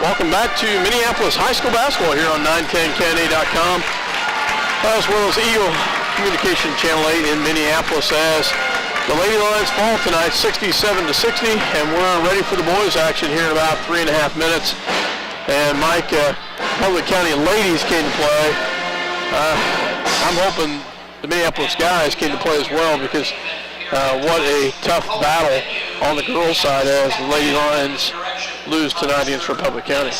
Welcome back to Minneapolis High School basketball here on 910KNA.com, as well as Eagle Communication Channel 8 in Minneapolis, as the Lady Lions fall tonight 67-60, and we're ready for the boys action here in about 3.5 minutes. And Mike, Public County ladies came to play. I'm hoping the Minneapolis guys came to play as well, because what a tough battle on the girls' side as the Lady Lions lose tonight against Republic County.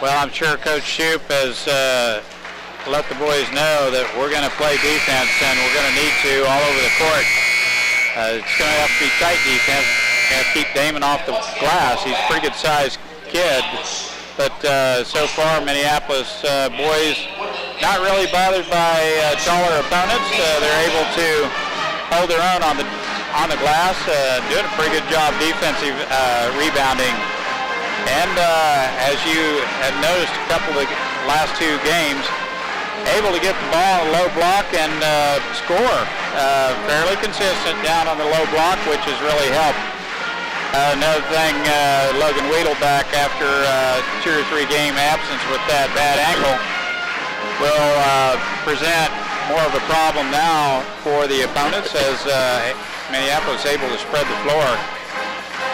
Well, I'm sure Coach Shoup has let the boys know that we're going to play defense, and we're going to need to all over the court. It's going to have to be tight defense. Going to keep Damon off the glass. He's a pretty good-sized kid. But so far, Minneapolis boys not really bothered by taller opponents. They're able to hold their own on the glass, doing a pretty good job defensive rebounding. And as you have noticed a couple of the last two games, able to get the ball in a low block and score. Fairly consistent down on the low block, which has really helped. Another thing, Logan Wiedelback, after 2 or 3 game absence with that bad ankle, will present more of a problem now for the opponents, as Minneapolis is able to spread the floor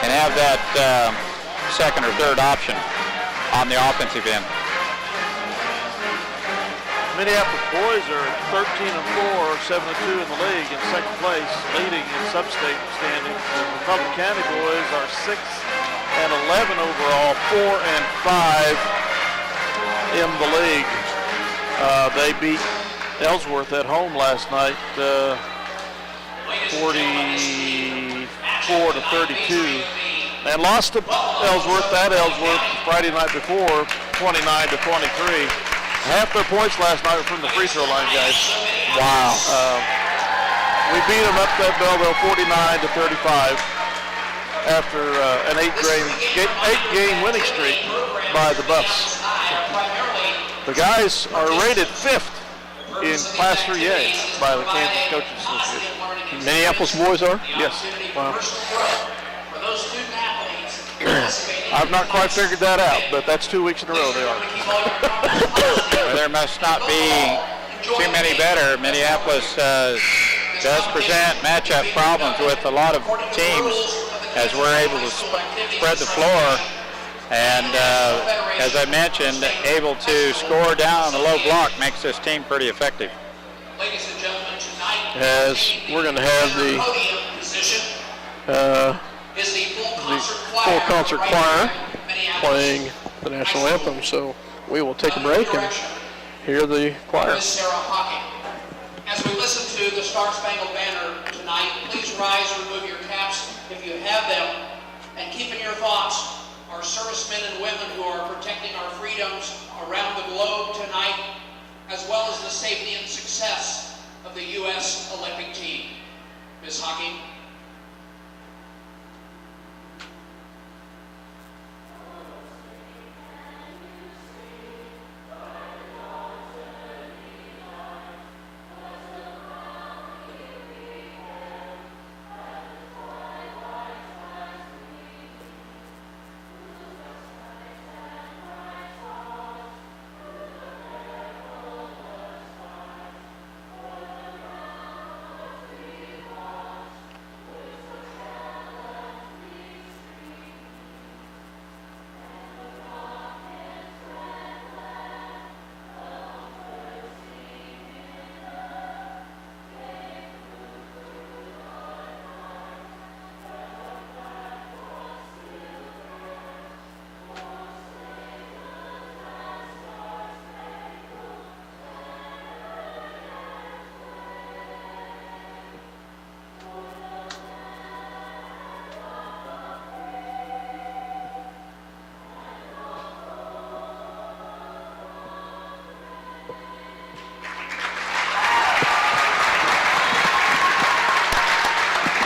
and have that second or third option on the offensive end. Minneapolis boys are 13-4, 7-2 in the league in second place, leading in sub-state standings. And the Republic County boys are 6-11 overall, 4-5 in the league. They beat Ellsworth at home last night, 44-32, and lost to Ellsworth Friday night before, 29-23. Half their points last night were from the free throw line, guys. Wow. We beat them up that Belleville 49-35 after an 8-game winning streak by the Buffs. The guys are rated 5th in Class 3A by the Kansas Coaches Association. Minneapolis boys are? Yes. Wow. I've not quite figured that out, but that's 2 weeks in a row they are. Well, there must not be too many better. Minneapolis does present matchup problems with a lot of teams, as we're able to spread the floor. And as I mentioned, able to score down on the low block makes this team pretty effective. As we're going to have the full concert choir playing the national anthem, so we will take a break and hear the choir. As we listen to the Star Spangled Banner tonight, please rise and remove your caps if you have them, and keep in your thoughts our servicemen and women who are protecting our freedoms around the globe tonight, as well as the safety and success of the U.S. Olympic team. Ms. Hocking.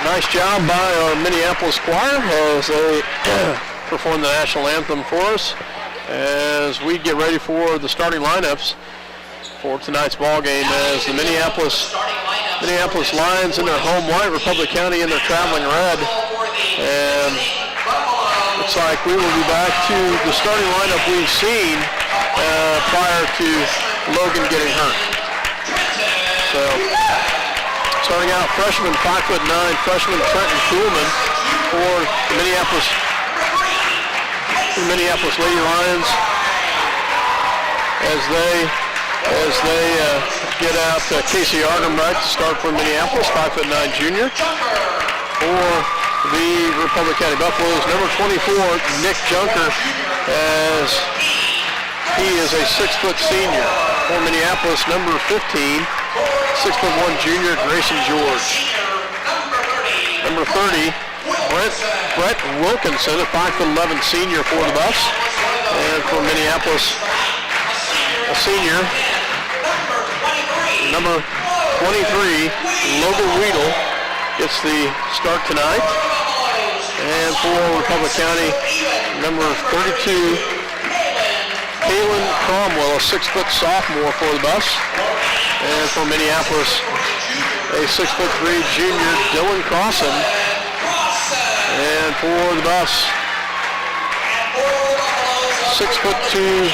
Nice job by our Minneapolis choir as they perform the national anthem for us, as we get ready for the starting lineups for tonight's ball game, as the Minneapolis Lions in their home white, Republic County in their traveling red. And the looks like we will be back to the starting lineup we've seen prior to Logan getting hurt. So, starting out, freshman 5'9", freshman Trenton Kuhlman for the Minneapolis Lady Lions as they get out Casey Argenbright to start for Minneapolis, 5'9" junior. For the Republic County Buffaloes, number 24, Nick Junker, as he is a 6-foot senior. For Minneapolis, number 15, 6'1" junior, Grayson George. Number 30, Brett Wilkinson, a 5'11" senior for the Buffs. And for Minneapolis, a senior, number 23, Logan Weedle, gets the start tonight. And for Republic County, number 32, Kaylin Cromwell, a 6-foot sophomore for the Buffs. And for Minneapolis, a 6'3" junior, Dylan Crossan. And for the Buffs, 6'2"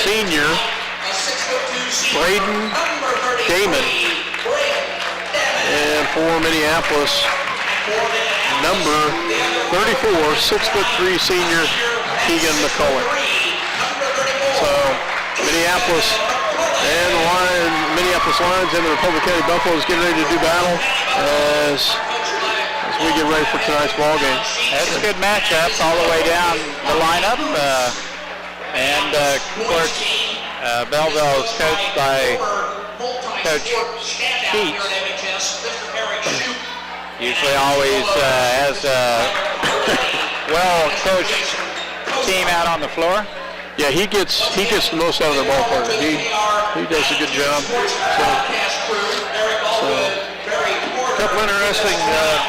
senior, Braden Damon. And for Minneapolis, number 34, 6'3" senior, Keegan McCullough. So Minneapolis and the Minneapolis Lions and the Republic County Buffaloes getting ready to do battle as we get ready for tonight's ball game. That's a good matchup all the way down the lineup. Of course, Belleville is coached by Coach Sheets. Usually always has a well-coached team out on the floor. Yeah, he gets the most out of the ball player. He does a good job. So. A couple interesting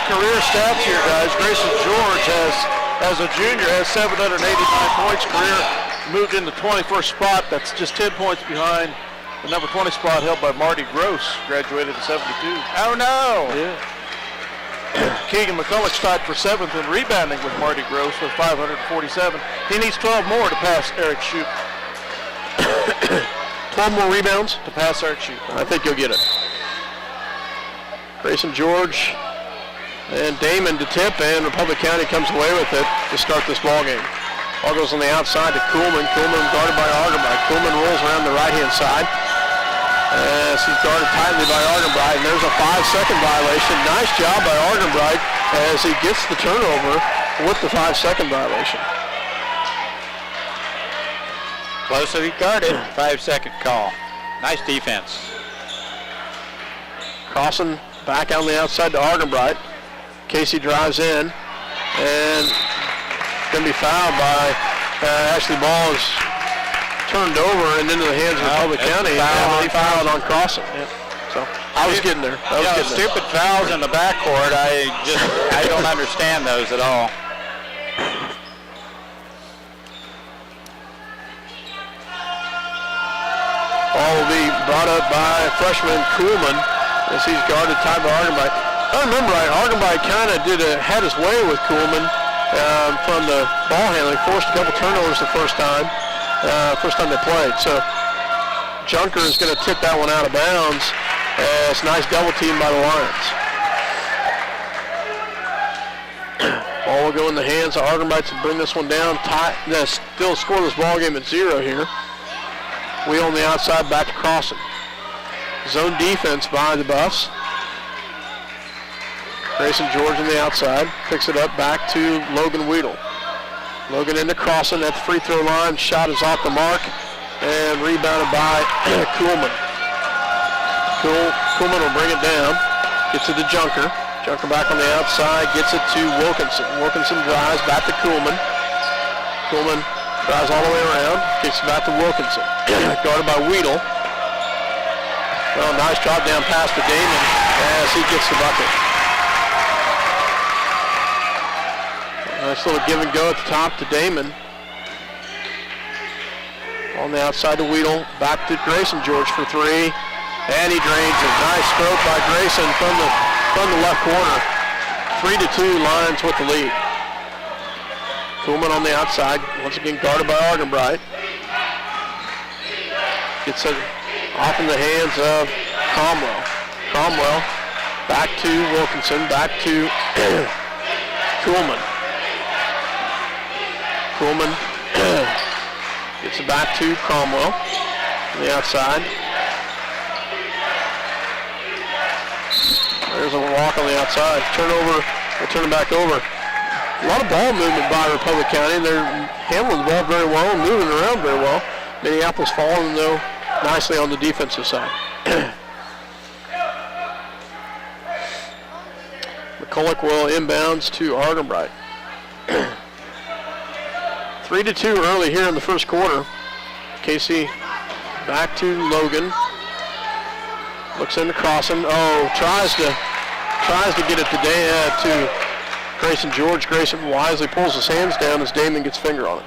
career stats here, guys. Grayson George as a junior, has 789 points. Career moved in the 21st spot. That's just 10 points behind the number 20 spot held by Marty Gross, graduated in 72. Oh no! Yeah. Keegan McCulloch's tied for 7th in rebounding with Marty Gross with 547. He needs 12 more to pass Eric Shoup. 12 more rebounds to pass Eric Shoup. I think you'll get it. Grayson George and Damon to tip, and Republic County comes away with it to start this ball game. Ball goes on the outside to Kuhlman. Kuhlman guarded by Argenbright. Kuhlman rolls around the right-hand side as he's guarded tightly by Argenbright, and there's a 5-second violation. Nice job by Argenbright as he gets the turnover with the 5-second violation. Closely guarded, 5-second call. Nice defense. Crossan back on the outside to Argenbright. Casey drives in and going to be fouled by Ashley Ball is turned over and into the hands of Republic County, and he fouled on Crossan. Yeah. So I was getting there. Stupid fouls in the backcourt. I don't understand those at all. Ball will be brought up by freshman Kuhlman as he's guarded tied by Argenbright. If I remember right, Argenbright kind of had his way with Kuhlman from the ball handling, forced a couple turnovers the first time they played. So Junker is going to tip that one out of bounds. It's a nice double team by the Lions. Ball will go in the hands of Argenbright to bring this one down. Still score this ball game at 0 here. Wheel on the outside, back to Crossan. Zone defense by the Buffs. Grayson George on the outside, picks it up back to Logan Weedle. Logan into Crossan at the free throw line. Shot is off the mark and rebounded by Kuhlman. Kuhlman will bring it down. Gets it to Junker. Junker back on the outside, gets it to Wilkinson. Wilkinson drives back to Kuhlman. Kuhlman drives all the way around, kicks it back to Wilkinson. Guarded by Weedle. Well, nice drop down pass to Damon as he gets the bucket. Nice little give and go at the top to Damon. On the outside to Weedle, back to Grayson George for 3, and he drains it. Nice stroke by Grayson from the left corner. 3-2 Lions with the lead. Kuhlman on the outside, once again guarded by Argenbright. Gets it off in the hands of Cromwell. Cromwell back to Wilkinson, back to Kuhlman. Kuhlman gets it back to Cromwell on the outside. There's a walk on the outside. Turnover, they'll turn it back over. A lot of ball movement by Republic County. They're handling the ball very well and moving around very well. Minneapolis following, though, nicely on the defensive side. McCulloch will inbounds to Argenbright. 3-2 early here in the first quarter. Casey back to Logan. Looks into crossing. Oh, tries to get it to Grayson George. Grayson wisely pulls his hands down as Damon gets finger on it.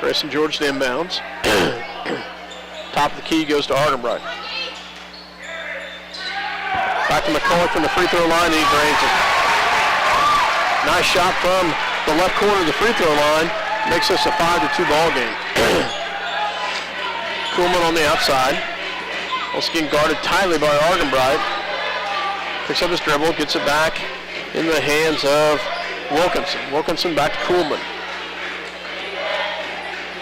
Grayson George to inbounds. Top of the key goes to Argenbright. Back to McCulloch from the free throw line, and he drains it. Nice shot from the left corner of the free throw line. Makes this a 5-2 ball game. Kuhlman on the outside. Also getting guarded tightly by Argenbright. Picks up his dribble, gets it back in the hands of Wilkinson. Wilkinson back to Kuhlman.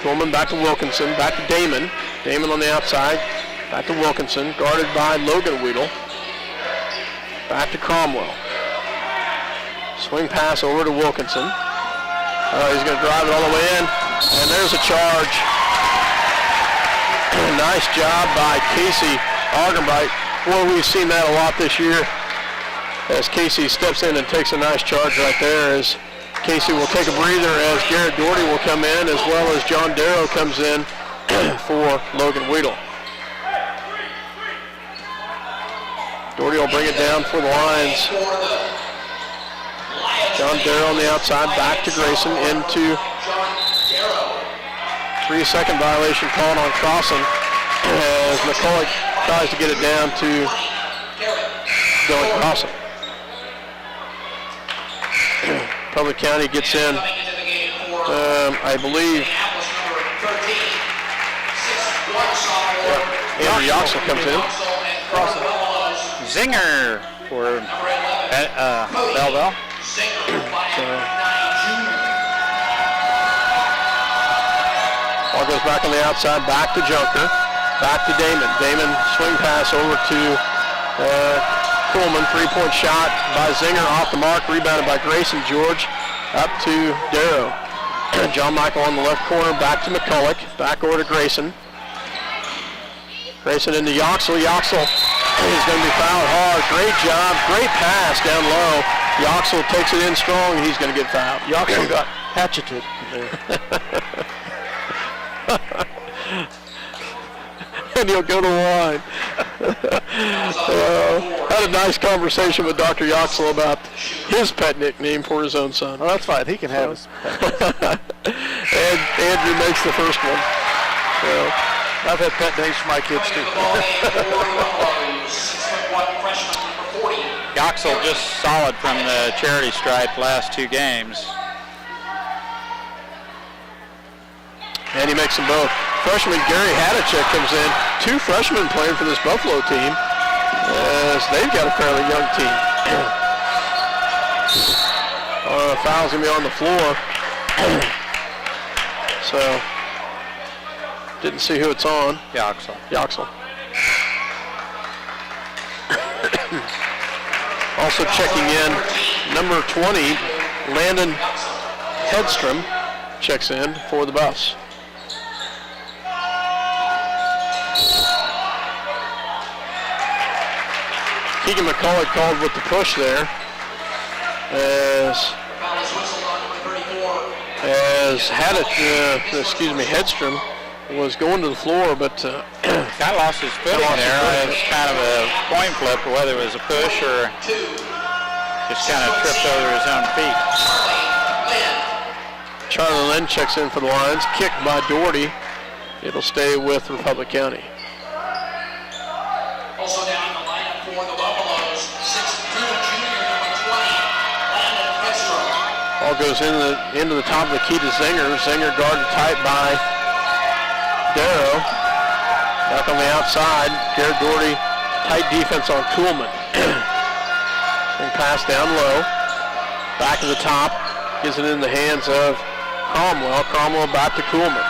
Kuhlman back to Wilkinson, back to Damon. Damon on the outside, back to Wilkinson, guarded by Logan Weedle. Back to Cromwell. Swing pass over to Wilkinson. He's going to drive it all the way in, and there's a charge. Nice job by Casey Argenbright. Boy, we've seen that a lot this year as Casey steps in and takes a nice charge right there, as Casey will take a breather as Garrett Doherty will come in, as well as John Darrow comes in for Logan Weedle. Doherty will bring it down for the Lions. John Darrow on the outside, back to Grayson, into 3-second violation called on crossing as McCulloch tries to get it down to Dylan Crossing. Public County gets in, I believe, Andrew Yoxel comes in. Zinger for Belleville. Ball goes back on the outside, back to Junker, back to Damon. Damon swing pass over to Kuhlman. 3-point shot by Zinger off the mark, rebounded by Grayson George, up to Darrow. John Michael on the left corner, back to McCulloch, back over to Grayson. Grayson into Yoxel. Yoxel is going to be fouled hard. Great job, great pass down low. Yoxel takes it in strong, and he's going to get fouled. Yoxel got hatcheted. And he'll go to the line. Had a nice conversation with Dr. Yoxel about his pet nickname for his own son. Oh, that's fine. He can have his pet. And Andrew makes the first one. So, I've had pet names for my kids too. Yoxel just solid from the charity stripe last 2 games. And he makes them both. Freshman Gary Hadachek comes in. 2 freshmen playing for this Buffalo team, as they've got a fairly young team. Foul's going to be on the floor. So, didn't see who it's on. Yoxel. Also checking in, number 20, Landon Hedstrom checks in for the Buffs. Keegan McCulloch called with the push there as Hedstrom was going to the floor, but kind of lost his footing there. It was kind of a coin flip, whether it was a push or just kind of tripped over his own feet. Charlie Lynn checks in for the Lions. Kicked by Doherty. It'll stay with Republic County. Also down in the lineup for the Buffaloes, 6'2", junior number 20, Landon Ball goes into the top of the key to Zinger. Zinger guarded tight by Darrow. Back on the outside, Garrett Doherty, tight defense on Kuhlman. Swing pass down low. Back to the top, gives it in the hands of Cromwell. Cromwell back to Kuhlman.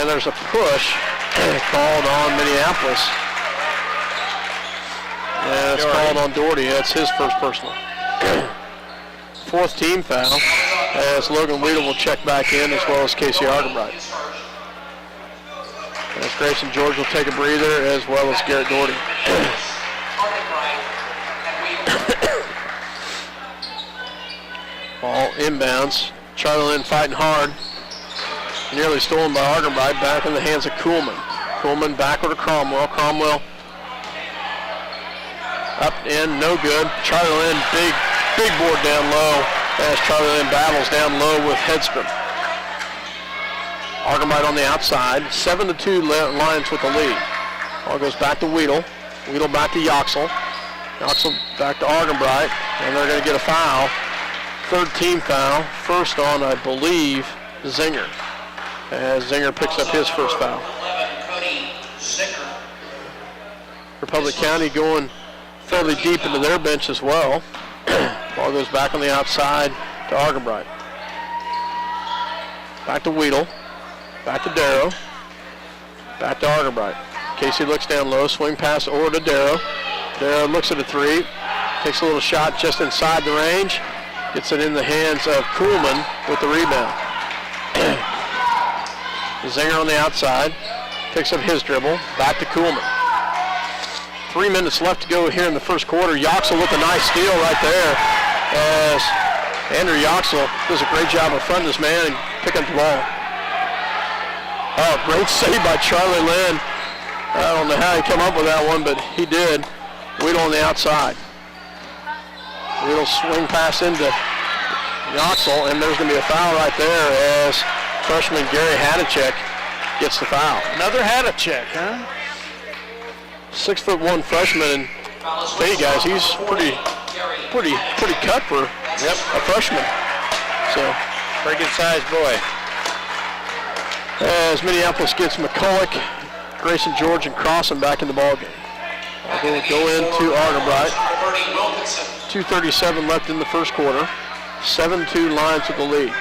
And there's a push called on Minneapolis. And it's called on Doherty. That's his first personal. Fourth team foul, as Logan Weedle will check back in, as well as Casey Argenbright. As Grayson George will take a breather, as well as Garrett Doherty. Ball inbounds. Charlie Lynn fighting hard. Nearly stolen by Argenbright. Back in the hands of Kuhlman. Kuhlman backward to Cromwell. Cromwell up in, no good. Charlie Lynn, big board down low, as Charlie Lynn battles down low with Hedstrom. Argenbright on the outside. 7-2 Lions with the lead. Ball goes back to Weedle. Weedle back to Yoxel. Yoxel back to Argenbright, and they're going to get a foul. Third team foul. First on, I believe, Zinger, as Zinger picks up his first foul. Republic County going fairly deep into their bench as well. Ball goes back on the outside to Argenbright. Back to Weedle. Back to Darrow. Back to Argenbright. Casey looks down low. Swing pass over to Darrow. Darrow looks at a three. Takes a little shot just inside the range. Gets it in the hands of Kuhlman with the rebound. Zinger on the outside. Picks up his dribble. Back to Kuhlman. 3 minutes left to go here in the first quarter. Yoxel with a nice steal right there, as Andrew Yoxel does a great job of fronting this man and picking up the ball. Oh, great save by Charlie Lynn. I don't know how he came up with that one, but he did. Weedle on the outside. Weedle swing pass into Yoxel, and there's going to be a foul right there, as freshman Gary Hadachek gets the foul. Another Hadachek, huh? 6'1" freshman, and tell you guys, he's pretty cut for a freshman. So, pretty good sized boy. As Minneapolis gets McCulloch, Grayson George, and Crossan back in the ballgame. We'll go into Argenbright. 2:37 left in the first quarter. 7-2 Lions with the lead.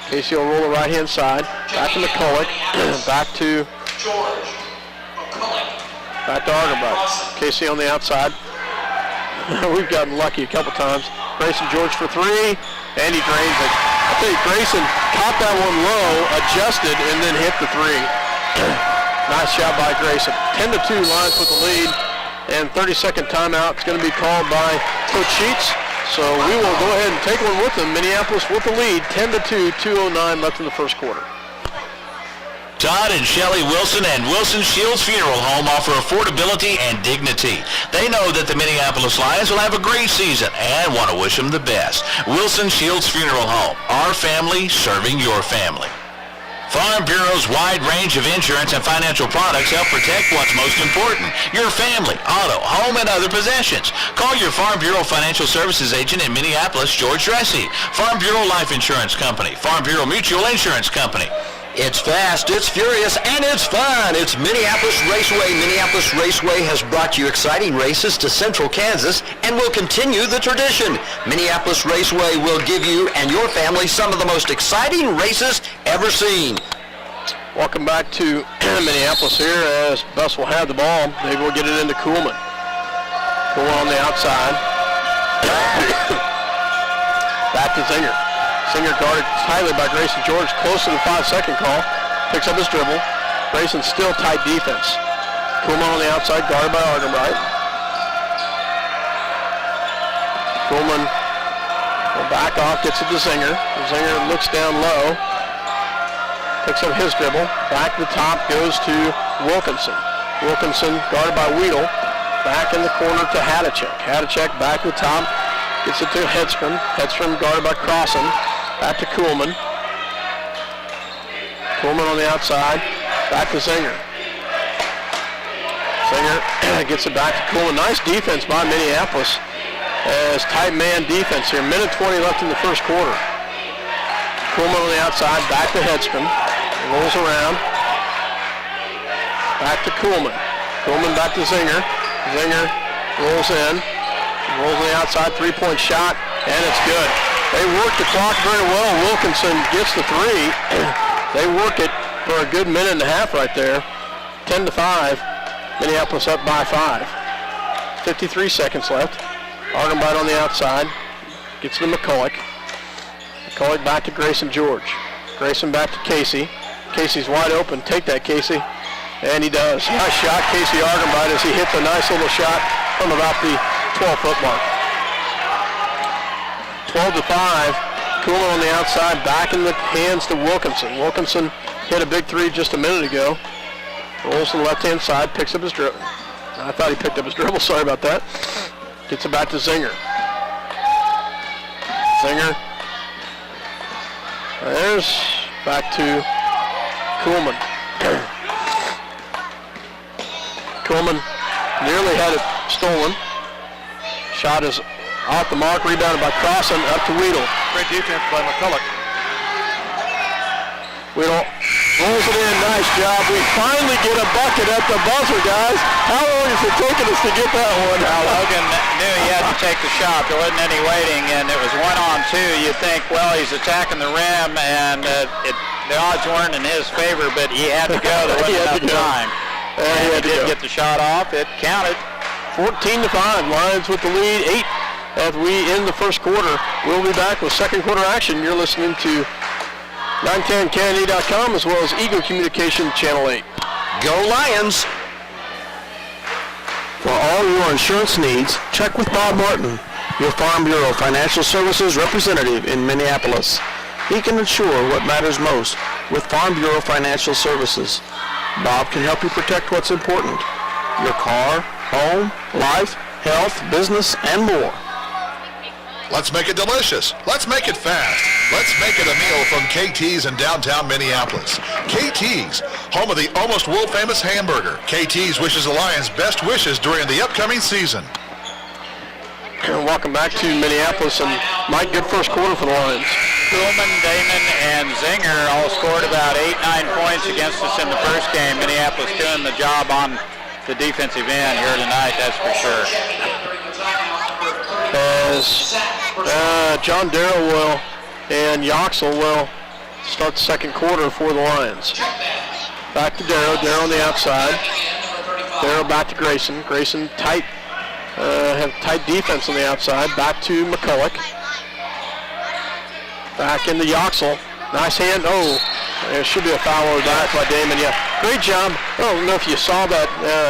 Casey will roll the right-hand side. Back to McCulloch. Back to Argenbright. Casey on the outside. We've gotten lucky a couple times. Grayson George for three, and he drains it. I think Grayson caught that one low, adjusted, and then hit the three. Nice shot by Grayson. 10-2 Lions with the lead, and 30-second timeout is going to be called by Coach Sheets. So we will go ahead and take one with them. Minneapolis with the lead, 10-2, 2:09 left in the first quarter. Todd and Shelley Wilson and Wilson Shields Funeral Home offer affordability and dignity. They know that the Minneapolis Lions will have a great season and want to wish them the best. Wilson Shields Funeral Home, our family serving your family. Farm Bureau's wide range of insurance and financial products help protect what's most important, your family, auto, home, and other possessions. Call your Farm Bureau Financial Services agent in Minneapolis, George Dressy. Farm Bureau Life Insurance Company, Farm Bureau Mutual Insurance Company. It's fast, it's furious, and it's fun. It's Minneapolis Raceway. Minneapolis Raceway has brought you exciting races to Central Kansas and will continue the tradition. Minneapolis Raceway will give you and your family some of the most exciting races ever seen. Welcome back to Minneapolis here, as Bus will have the ball. They will get it into Kuhlman. Kuhlman on the outside. Back to Zinger. Zinger guarded tightly by Grayson George, close to the 5-second call. Picks up his dribble. Grayson still tight defense. Kuhlman on the outside, guarded by Argenbright. Kuhlman will back off, gets it to Zinger. Zinger looks down low. Picks up his dribble. Back to the top, goes to Wilkinson. Wilkinson guarded by Weedle. Back in the corner to Hadachek. Hadachek back to the top. Gets it to Hedstrom. Hedstrom guarded by Crossan. Back to Kuhlman. Kuhlman on the outside. Back to Zinger. Singer gets it back to Coolman. Nice defense by Minneapolis as tight man defense here. Minute 20 left in the first quarter. Coolman on the outside, back to Hedstrom. Rolls around. Back to Coolman. Coolman back to Zinger. Zinger rolls in. Rolls on the outside, three-point shot, and it's good. They work the clock very well. Wilkinson gets the three. They work it for a good minute and a half right there. 10-5. Minneapolis up by 5. 53 seconds left. Argenbite on the outside. Gets to McCulloch. McCulloch back to Grayson George. Grayson back to Casey. Casey's wide open. Take that, Casey. And he does. Nice shot, Casey Argenbite, as he hits a nice little shot from about the 12-foot mark. 12-5. Coolman on the outside, back in the hands to Wilkinson. Wilkinson hit a big three just a minute ago. Rolls to the left-hand side, picks up his dribble. I thought he picked up his dribble, sorry about that. Gets it back to Zinger. Zinger. There's back to Coolman. Coolman nearly had it stolen. Shot is off the mark, rebounded by Crossan, up to Weedle. Great defense by McCulloch. Weedle rolls it in, nice job. We finally get a bucket at the buzzer, guys. How long is it taking us to get that one? Well, Logan knew he had to take the shot. There wasn't any waiting, and it was 1-on-2. You'd think, well, he's attacking the rim, and the odds weren't in his favor, but he had to go. There wasn't enough time. And he did get the shot off. It counted. 14-5. Lions with the lead. 8 as we end the first quarter. We'll be back with second quarter action. You're listening to 910kennedy.com as well as Eagle Communication Channel 8. Go Lions! For all your insurance needs, check with Bob Martin, your Farm Bureau Financial Services representative in Minneapolis. He can insure what matters most with Farm Bureau Financial Services. Bob can help you protect what's important: your car, home, life, health, business, and more. Let's make it delicious. Let's make it fast. Let's make it a meal from KT's in downtown Minneapolis. KT's, home of the almost world-famous hamburger. KT's wishes the Lions best wishes during the upcoming season. Welcome back to Minneapolis, and Mike, good first quarter for the Lions. Coolman, Damon, and Zinger all scored about 8-9 points against us in the first game. Minneapolis doing the job on the defensive end here tonight, that's for sure. As John Darrow and Yoxel will start the second quarter for the Lions. Back to Darrow. Darrow on the outside. Darrow back to Grayson. Grayson tight, have tight defense on the outside. Back to McCulloch. Back into Yoxel. Nice hand. Oh, there should be a foul over that by Damon. Yeah, great job. I don't know if you saw that.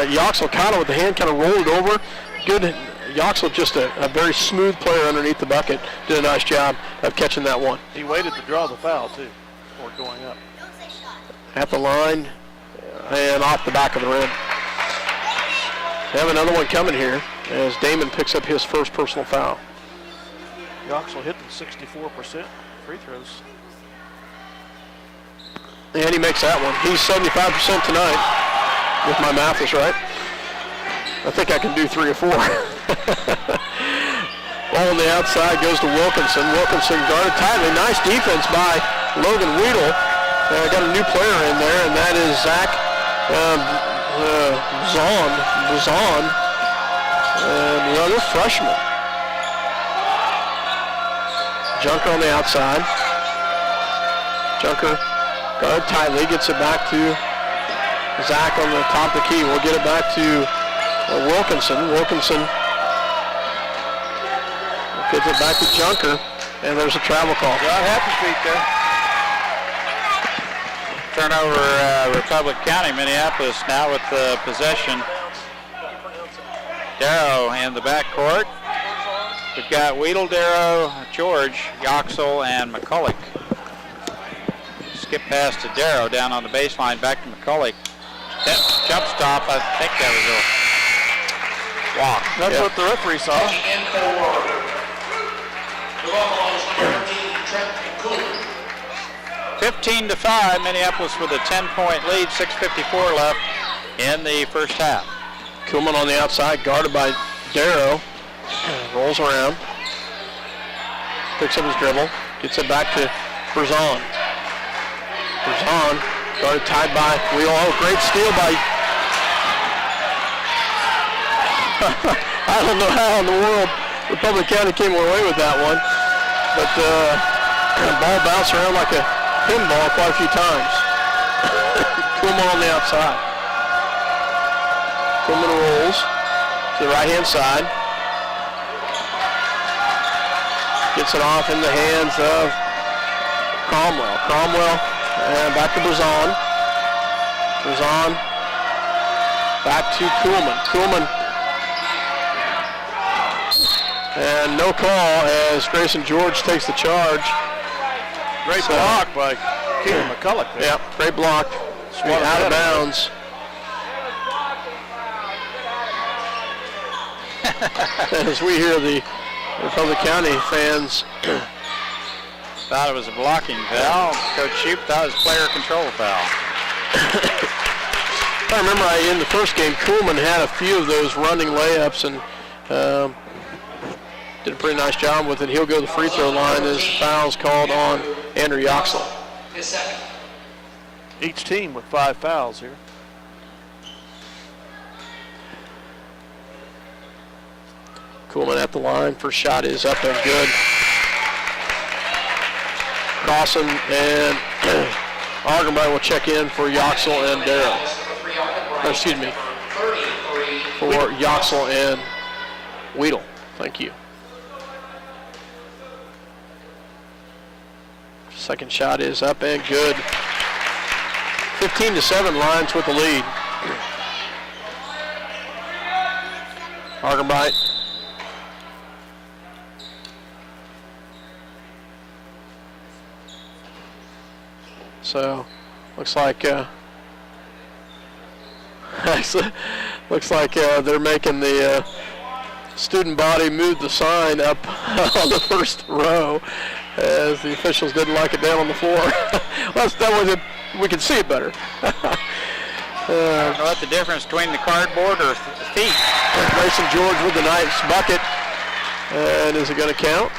Yoxel caught it with the hand, kind of rolled over. Good. Yoxel, just a very smooth player underneath the bucket, did a nice job of catching that one. He waited to draw the foul, too, before going up. At the line and off the back of the rim. They have another one coming here as Damon picks up his first personal foul. Yoxel hitting 64% free throws. And he makes that one. He's 75% tonight, if my math is right. I think I can do 3 or 4. Ball on the outside goes to Wilkinson. Wilkinson guarded tightly. Nice defense by Logan Weedle. Got a new player in there, and that is Zach Zahn. And another freshman. Junker on the outside. Junker guarded tightly. Gets it back to Zach on the top of the key. We'll get it back to Wilkinson. Wilkinson gives it back to Junker, and there's a travel call. Got happy feet there. Turnover, Republic County, Minneapolis now with the possession. Darrow in the backcourt. We've got Weedle, Darrow, George, Yoxel, and McCulloch. Skip pass to Darrow down on the baseline, back to McCulloch. That jump stop, I think that was a walk. That's what the referee saw. 15-5, Minneapolis with a 10-point lead, 6:54 left in the first half. Kuhlman on the outside, guarded by Darrow. Rolls around. Picks up his dribble. Gets it back to Berzon. Berzon, guarded, tied by Wheel. Oh, great steal by... I don't know how in the world Republic County came away with that one. But ball bounced around like a pinball quite a few times. Kuhlman on the outside. Kuhlman rolls to the right-hand side. Gets it off in the hands of Cromwell. Cromwell and back to Berzon. Berzon back to Kuhlman. Kuhlman. And no call as Grayson George takes the charge. Great block by Keegan McCulloch there. Yeah, great block. Out of bounds. As we hear the Republic County fans Thought it was a blocking foul. Coach Shoup thought it was player control foul. I remember in the first game, Kuhlman had a few of those running layups and did a pretty nice job with it. He'll go to the free throw line as fouls called on Andrew Yoxel. Each team with 5 fouls here. Kuhlman at the line. First shot is up and good. Crossan and Argenbright will check in for Yoxel and Darrow. Excuse me, for Yoxel and Weedle. Thank you. Second shot is up and good. 15-7 Lions with the lead. Argenbright. So, looks like they're making the student body move the sign up on the first row, as the officials didn't like it down on the floor. Well, that was it. We can see it better. I don't know what the difference between the cardboard or feet. Grayson George with the nice bucket, and is it going to count?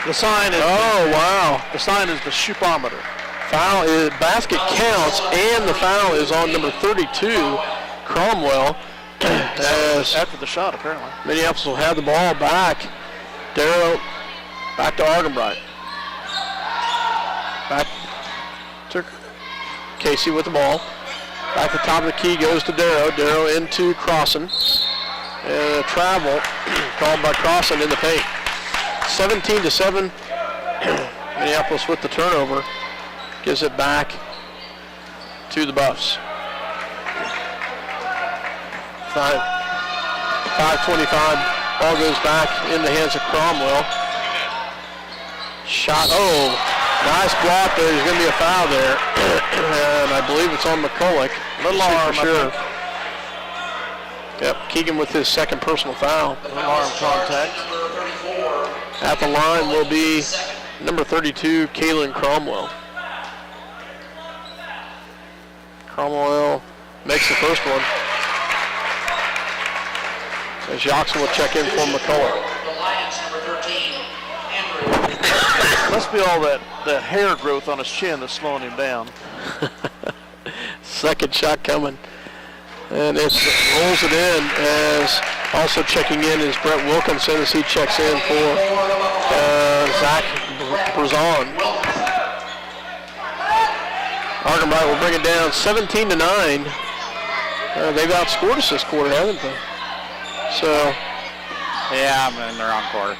The sign is. Oh, wow. The sign is the Shoupometer. Foul is, basket counts, and the foul is on number 32, Cromwell. As After the shot, apparently. Minneapolis will have the ball back. Darrow back to Argenbright. Back to Casey with the ball. Back to the top of the key goes to Darrow. Darrow into Crossan. And a travel called by Crossan in the paint. 17-7. Minneapolis with the turnover. Gives it back to the Buffs. 5:25. Ball goes back in the hands of Cromwell. Shot. Oh, nice block there. There's going to be a foul there. And I believe it's on McCulloch. Little arm, sure. Yep, Keegan with his second personal foul. Little arm contact. At the line will be number 32, Kaylin Cromwell. Cromwell makes the first one. As Yoxel will check in for McCulloch. Must be all that hair growth on his chin that's slowing him down. Second shot coming. And it rolls it in, as also checking in is Brett Wilkinson as he checks in for Zach Berzon. Argenbright will bring it down 17-9. They've outscored us this quarter, haven't they? So, Yeah, I'm in the wrong quarter.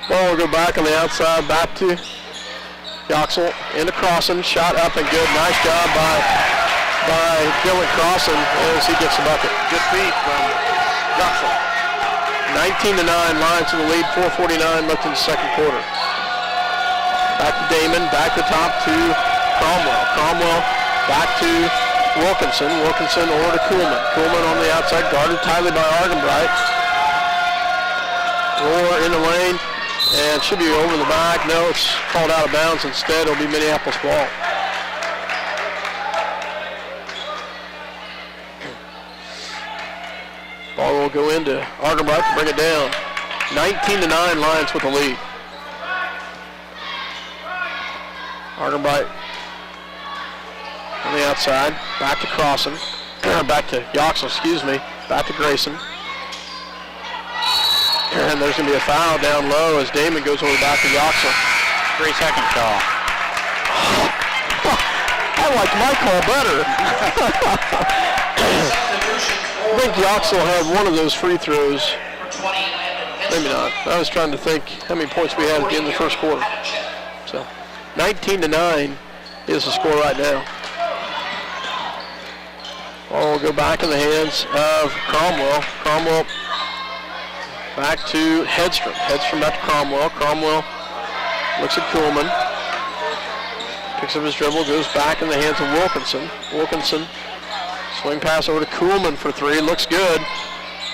ball will go back on the outside, back to Yoxel into Crossan, shot up and good. Nice job by Dylan Crossan as he gets the bucket. Good feed from Yoxel. 19-9, Lions in the lead, 4:49 left in the second quarter. Back to Damon, back to top to Cromwell. Cromwell back to Wilkinson. Wilkinson over to Kuhlman. Kuhlman on the outside, guarded tightly by Argenbright. Roar in the lane, And should be over the back. No, it's called out of bounds instead. It'll be Minneapolis ball. Ball will go into Argenbright to bring it down. 19-9 Lions with the lead. Argenbright on the outside. Back to Crossan. Back to Yoxel, excuse me. Back to Grayson. And there's going to be a foul down low as Damon goes over back to Yoxel. 3-second call. I like my call better. I think Yoxel had one of those free throws. Maybe not. I was trying to think how many points we had at the end of the first quarter. So 19-9 is the score right now. Ball will go back in the hands of Cromwell. Cromwell back to Hedstrom. Hedstrom back to Cromwell. Cromwell looks at Kuhlman. Picks up his dribble, goes back in the hands of Wilkinson. Wilkinson, swing pass over to Kuhlman for three. Looks good.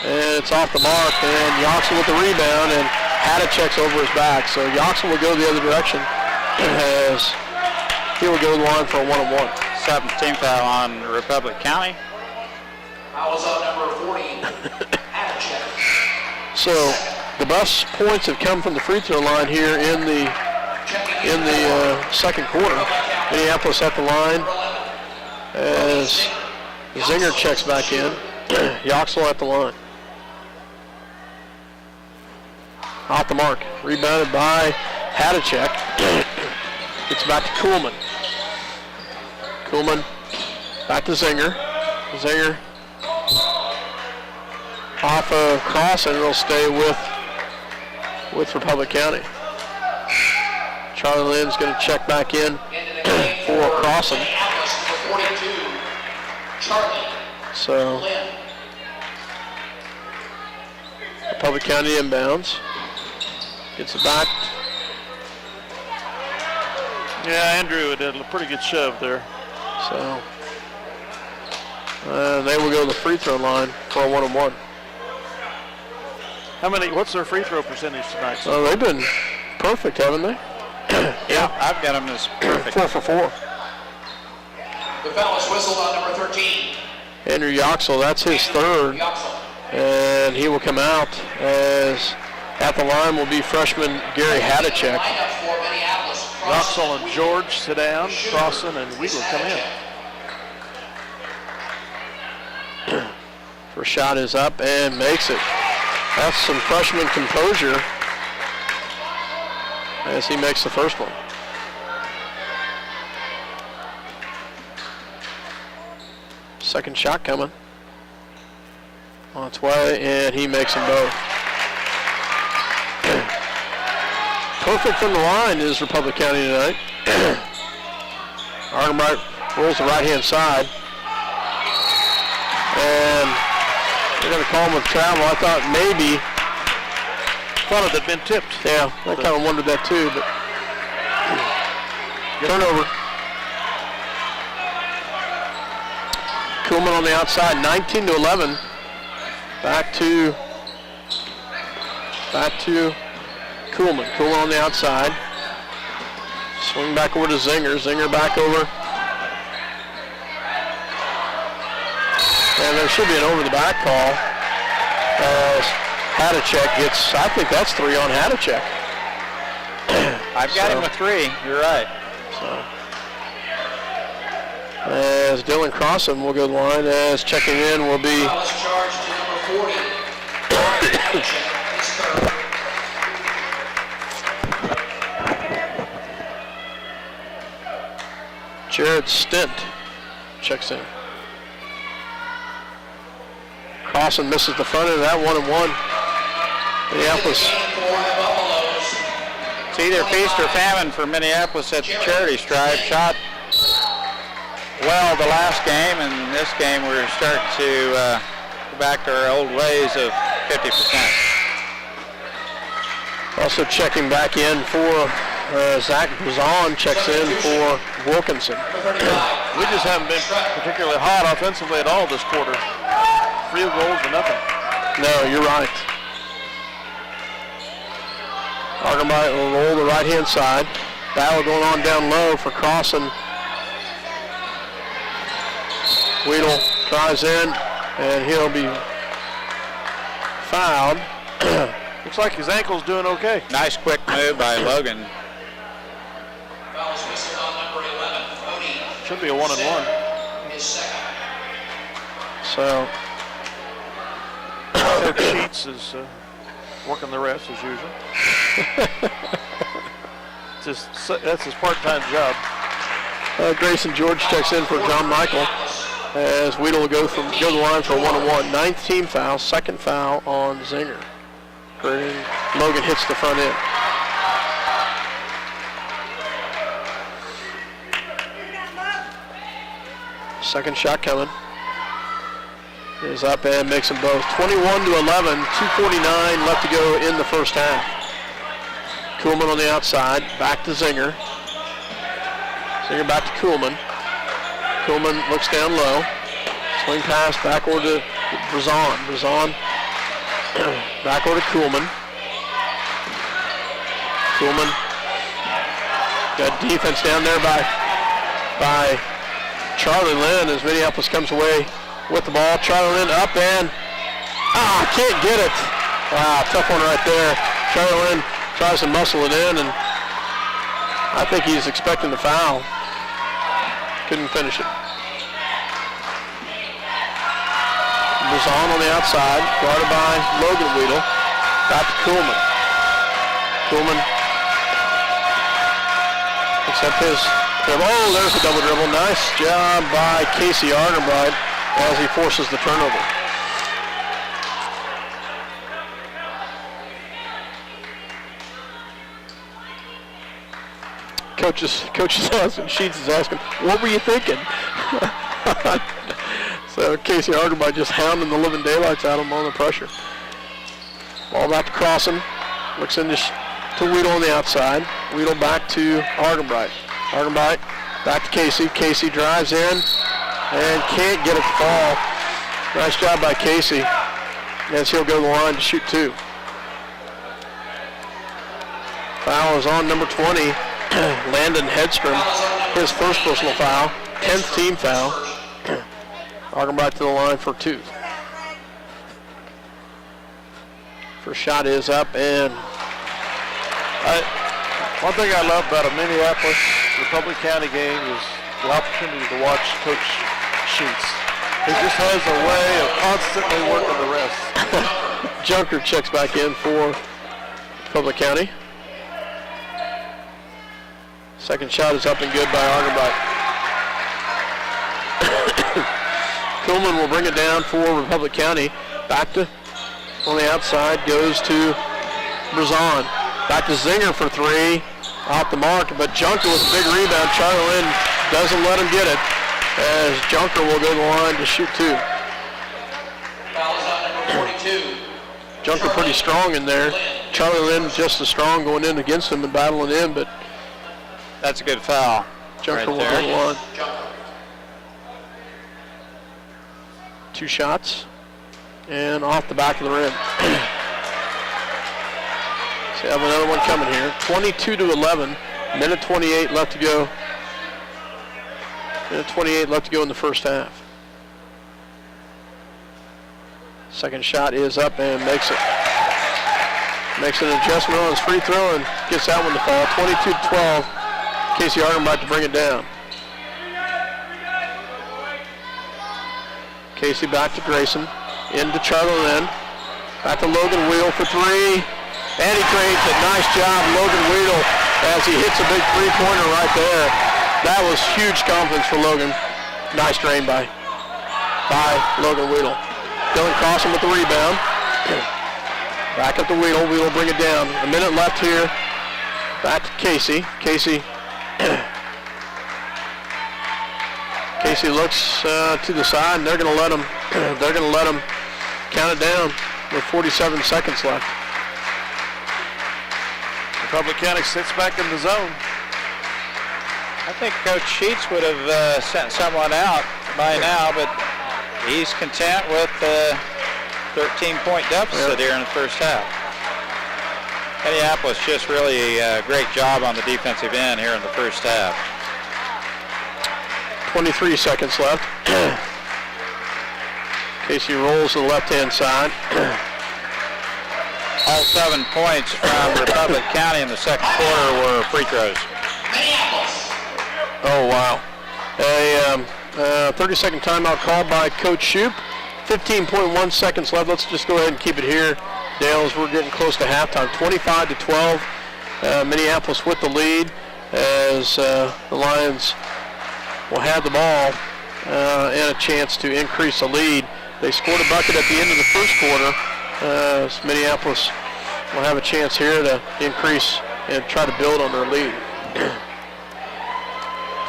And it's off the mark. And Yoxel with the rebound. And Hadachek's over his back. So Yoxel will go the other direction as he will go to the line for a one-on-one. 17th foul on Republic County. Fouls on number 40, Hadachek. So the best points have come from the free throw line here in the second quarter. Minneapolis at the line as Zinger checks back in. Yoxel at the line. Off the mark. Rebounded by Hadachek. Gets back to Kuhlman. Kuhlman back to Zinger. Zinger off of Cross, and it'll stay with Republic County. Charlie Lynn's going to check back in for Crossan. So Republic County inbounds. Gets it back. Yeah, Andrew did a pretty good shove there. So they will go to the free throw line for a one-on-one. What's their free throw percentage tonight? So they've been perfect, haven't they? Yeah, I've got them as perfect. 4 for 4. The foul is whistled on number 13. Andrew Yoxel, that's his third. And he will come out as at the line will be freshman Gary Hadachek. Yoxel and George sit down. Crossan and Wheeler come in. First shot is up and makes it. That's some freshman composure as he makes the first one. Second shot coming on its way, and he makes them both. Perfect from the line is Republic County tonight. Argenbright rolls the right-hand side. And they're going to call him with travel. I thought maybe. Thought it had been tipped. Yeah, I kind of wondered that too, but turnover. Kuhlman on the outside, 19-11. Back to Kuhlman. Kuhlman on the outside. Swing back over to Zinger. Zinger back over. And there should be an over-the-back call as Hadachek gets, I think that's 3 on Hadachek. I've got him with 3. You're right. So, as Dylan Crossan will go to the line, as checking in will be Charged to number 40. Jared Stint checks in. Crossan misses the front end of that 1-and-1. Minneapolis. It's either feast or famine for Minneapolis at the charity stripe. Shot well the last game, and this game we're starting to go back to our old ways of 50%. Also checking back in for Zach Brazon checks in for Wilkinson. We just haven't been particularly hot offensively at all this quarter. Field goals or nothing. No, you're right. Argenbright will roll the right-hand side. Battle going on down low for Crossan. Weedle tries in, and he'll be fouled. Looks like his ankle's doing okay. Nice quick move by Logan. Foul is whistled on number 11, Cody. Should be a 1-and-1. His second. So Coach Sheets is working the refs as usual. That's his part-time job. Grayson George checks in for John Michael as Weedle will go to the line for a 1-and-1. 9th team foul, second foul on Zinger. And Logan hits the front end. Second shot coming. Is up and makes them both. 21-11, 2:49 left to go in the first half. Kuhlman on the outside, back to Zinger. Zinger back to Kuhlman. Kuhlman looks down low. Swing pass back over to Brazon. Brazon back over to Kuhlman. Kuhlman got defense down there by Charlie Lynn as Minneapolis comes away with the ball. Charlie Lynn up and can't get it. Wow, tough one right there. Charlie Lynn tries to muscle it in, and I think he's expecting the foul. Couldn't finish it. Brazon on the outside, guarded by Logan Weedle. Back to Kuhlman. Kuhlman picks up his dribble. Oh, there's a double dribble. Nice job by Casey Argenbright as he forces the turnover. Coach's asking, Sheets is asking, what were you thinking? So Casey Argenbright just hounding the living daylights out of him on the pressure. Ball back to Crossan. Looks into Weedle on the outside. Weedle back to Argenbright. Argenbright back to Casey. Casey drives in and can't get it to fall. Nice job by Casey as he'll go to the line to shoot two. Foul is on number 20, Landon Hedstrom. His first personal foul, 10th team foul. Argenbright to the line for two. First shot is up, and one thing I love about a Minneapolis Republic County game is the opportunity to watch Coach Sheets. He just has a way of constantly working the rest. Junker checks back in for Republic County. Second shot is up and good by Argenbright. Kuhlman will bring it down for Republic County. Back to on the outside goes to Brazon. Back to Zinger for three. Off the mark, but Junker with a big rebound. Charlie Lynn doesn't let him get it as Junker will go to the line to shoot two. Foul is on number 42. Junker pretty strong in there. Charlie Lynn just as strong going in against him and battling in, but That's a good foul. Junker will go to the line. Two shots and off the back of the rim. So we have another one coming here. 22-11, minute 28 left to go. Minute 28 left to go in the first half. Second shot is up and makes it. Makes an adjustment on his free throw and gets that one to fall. 22-12. Casey Argenbright to bring it down. Casey back to Grayson. Into Charlie Lynn. Back to Logan Weedle for three. And he creates a nice job, Logan Weedle, as he hits a big three-pointer right there. That was huge confidence for Logan. Nice drain by Logan Weedle. Dylan Crossan with the rebound. Back up to Weedle. Weedle bring it down. A minute left here. Back to Casey. Casey looks to the side, and they're going to let him. They're going to let him count it down with 47 seconds left. Republic County sits back in the zone. I think Coach Sheets would have sent someone out by now, but he's content with the 13-point deficit here in the first half. Minneapolis just really a great job on the defensive end here in the first half. 23 seconds left. Casey rolls to the left-hand side. All 7 points from Republic County in the second quarter were free throws. Oh, wow. A 30-second timeout called by Coach Shoup. 15.1 seconds left. Let's just go ahead and keep it here, Dale, as we're getting close to halftime. 25-12. Minneapolis with the lead as the Lions will have the ball and a chance to increase the lead. They scored a bucket at the end of the first quarter. So Minneapolis will have a chance here to increase and try to build on their lead.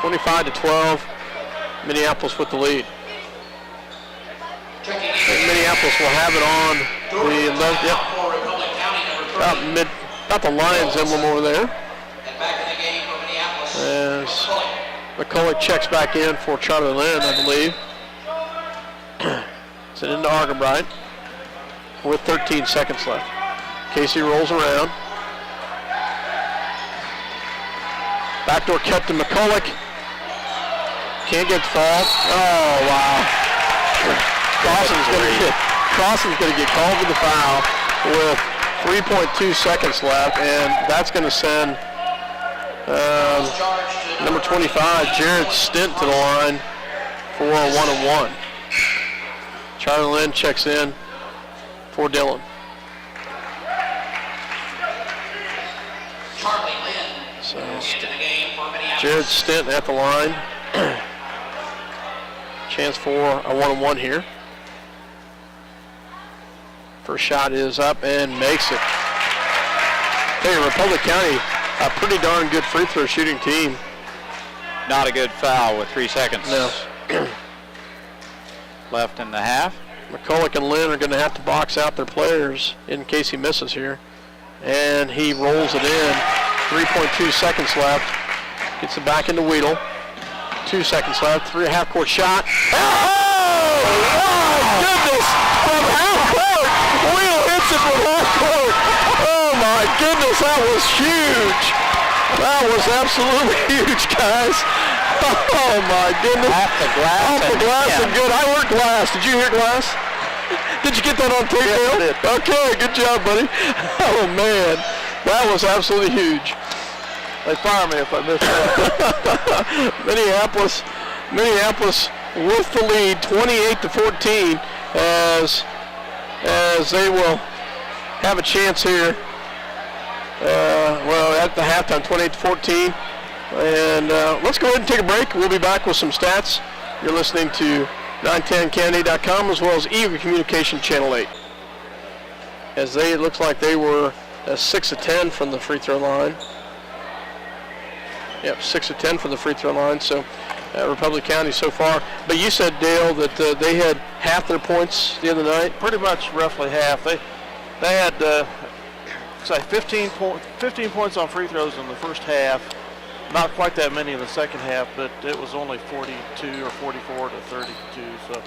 25-12, Minneapolis with the lead. And Minneapolis will have it on the left, about the Lions emblem over there. As McCulloch checks back in for Charlie Lynn, I believe. Sent into Argenbright with 13 seconds left. Casey rolls around. Backdoor kept to McCulloch. Can't get the foul. Oh, wow. Crossan's going to get called for the foul with 3.2 seconds left, and that's going to send number 25, Jared Stint, to the line for a 1-and-1. Charlie Lynn checks in for Dillon. So Jared Stint at the line. Chance for a 1-and-1 here. First shot is up and makes it. Tell you, Republic County, a pretty darn good free throw shooting team. Not a good foul with 3 seconds. No. Left in the half. McCulloch and Lynn are going to have to box out their players in case he misses here. And he rolls it in. 3.2 seconds left. Gets it back into Weedle. 2 seconds left. Half-court shot. Oh, my goodness! From half-court! Weedle hits it from half-court! Oh, my goodness, that was huge! That was absolutely huge, guys. Oh, my goodness. Off the glass. Off the glass and good. I heard glass. Did you hear glass? Did you get that on tape, Dale? Yes, I did. Okay, good job, buddy. Oh, man. That was absolutely huge. They fire me if I miss that. Minneapolis with the lead, 28-14, as they will have a chance here. At the halftime, 28-14. And let's go ahead and take a break. We'll be back with some stats. You're listening to 910candy.com as well as Eagle Communication Channel 8. As it looks like they were 6 of 10 from the free throw line. Yep, 6 of 10 from the free throw line. So Republic County so far. But you said, Dale, that they had half their points the other night. Pretty much roughly half. They had 15 points on free throws in the first half. Not quite that many in the second half, but it was only 42 or 44 to 32. So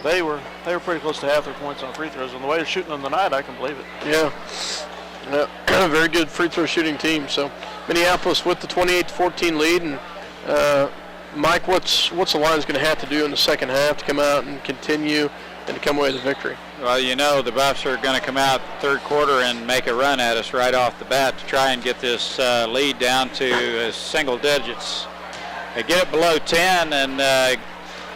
they were pretty close to half their points on free throws. And the way they're shooting them tonight, I can believe it. Yeah, very good free throw shooting team. So Minneapolis with the 28-14 lead. And Mike, what's the Lions going to have to do in the second half to come out and continue and to come away with a victory? Well, you know the Buffs are going to come out third quarter and make a run at us right off the bat to try and get this lead down to single digits. They get it below 10 and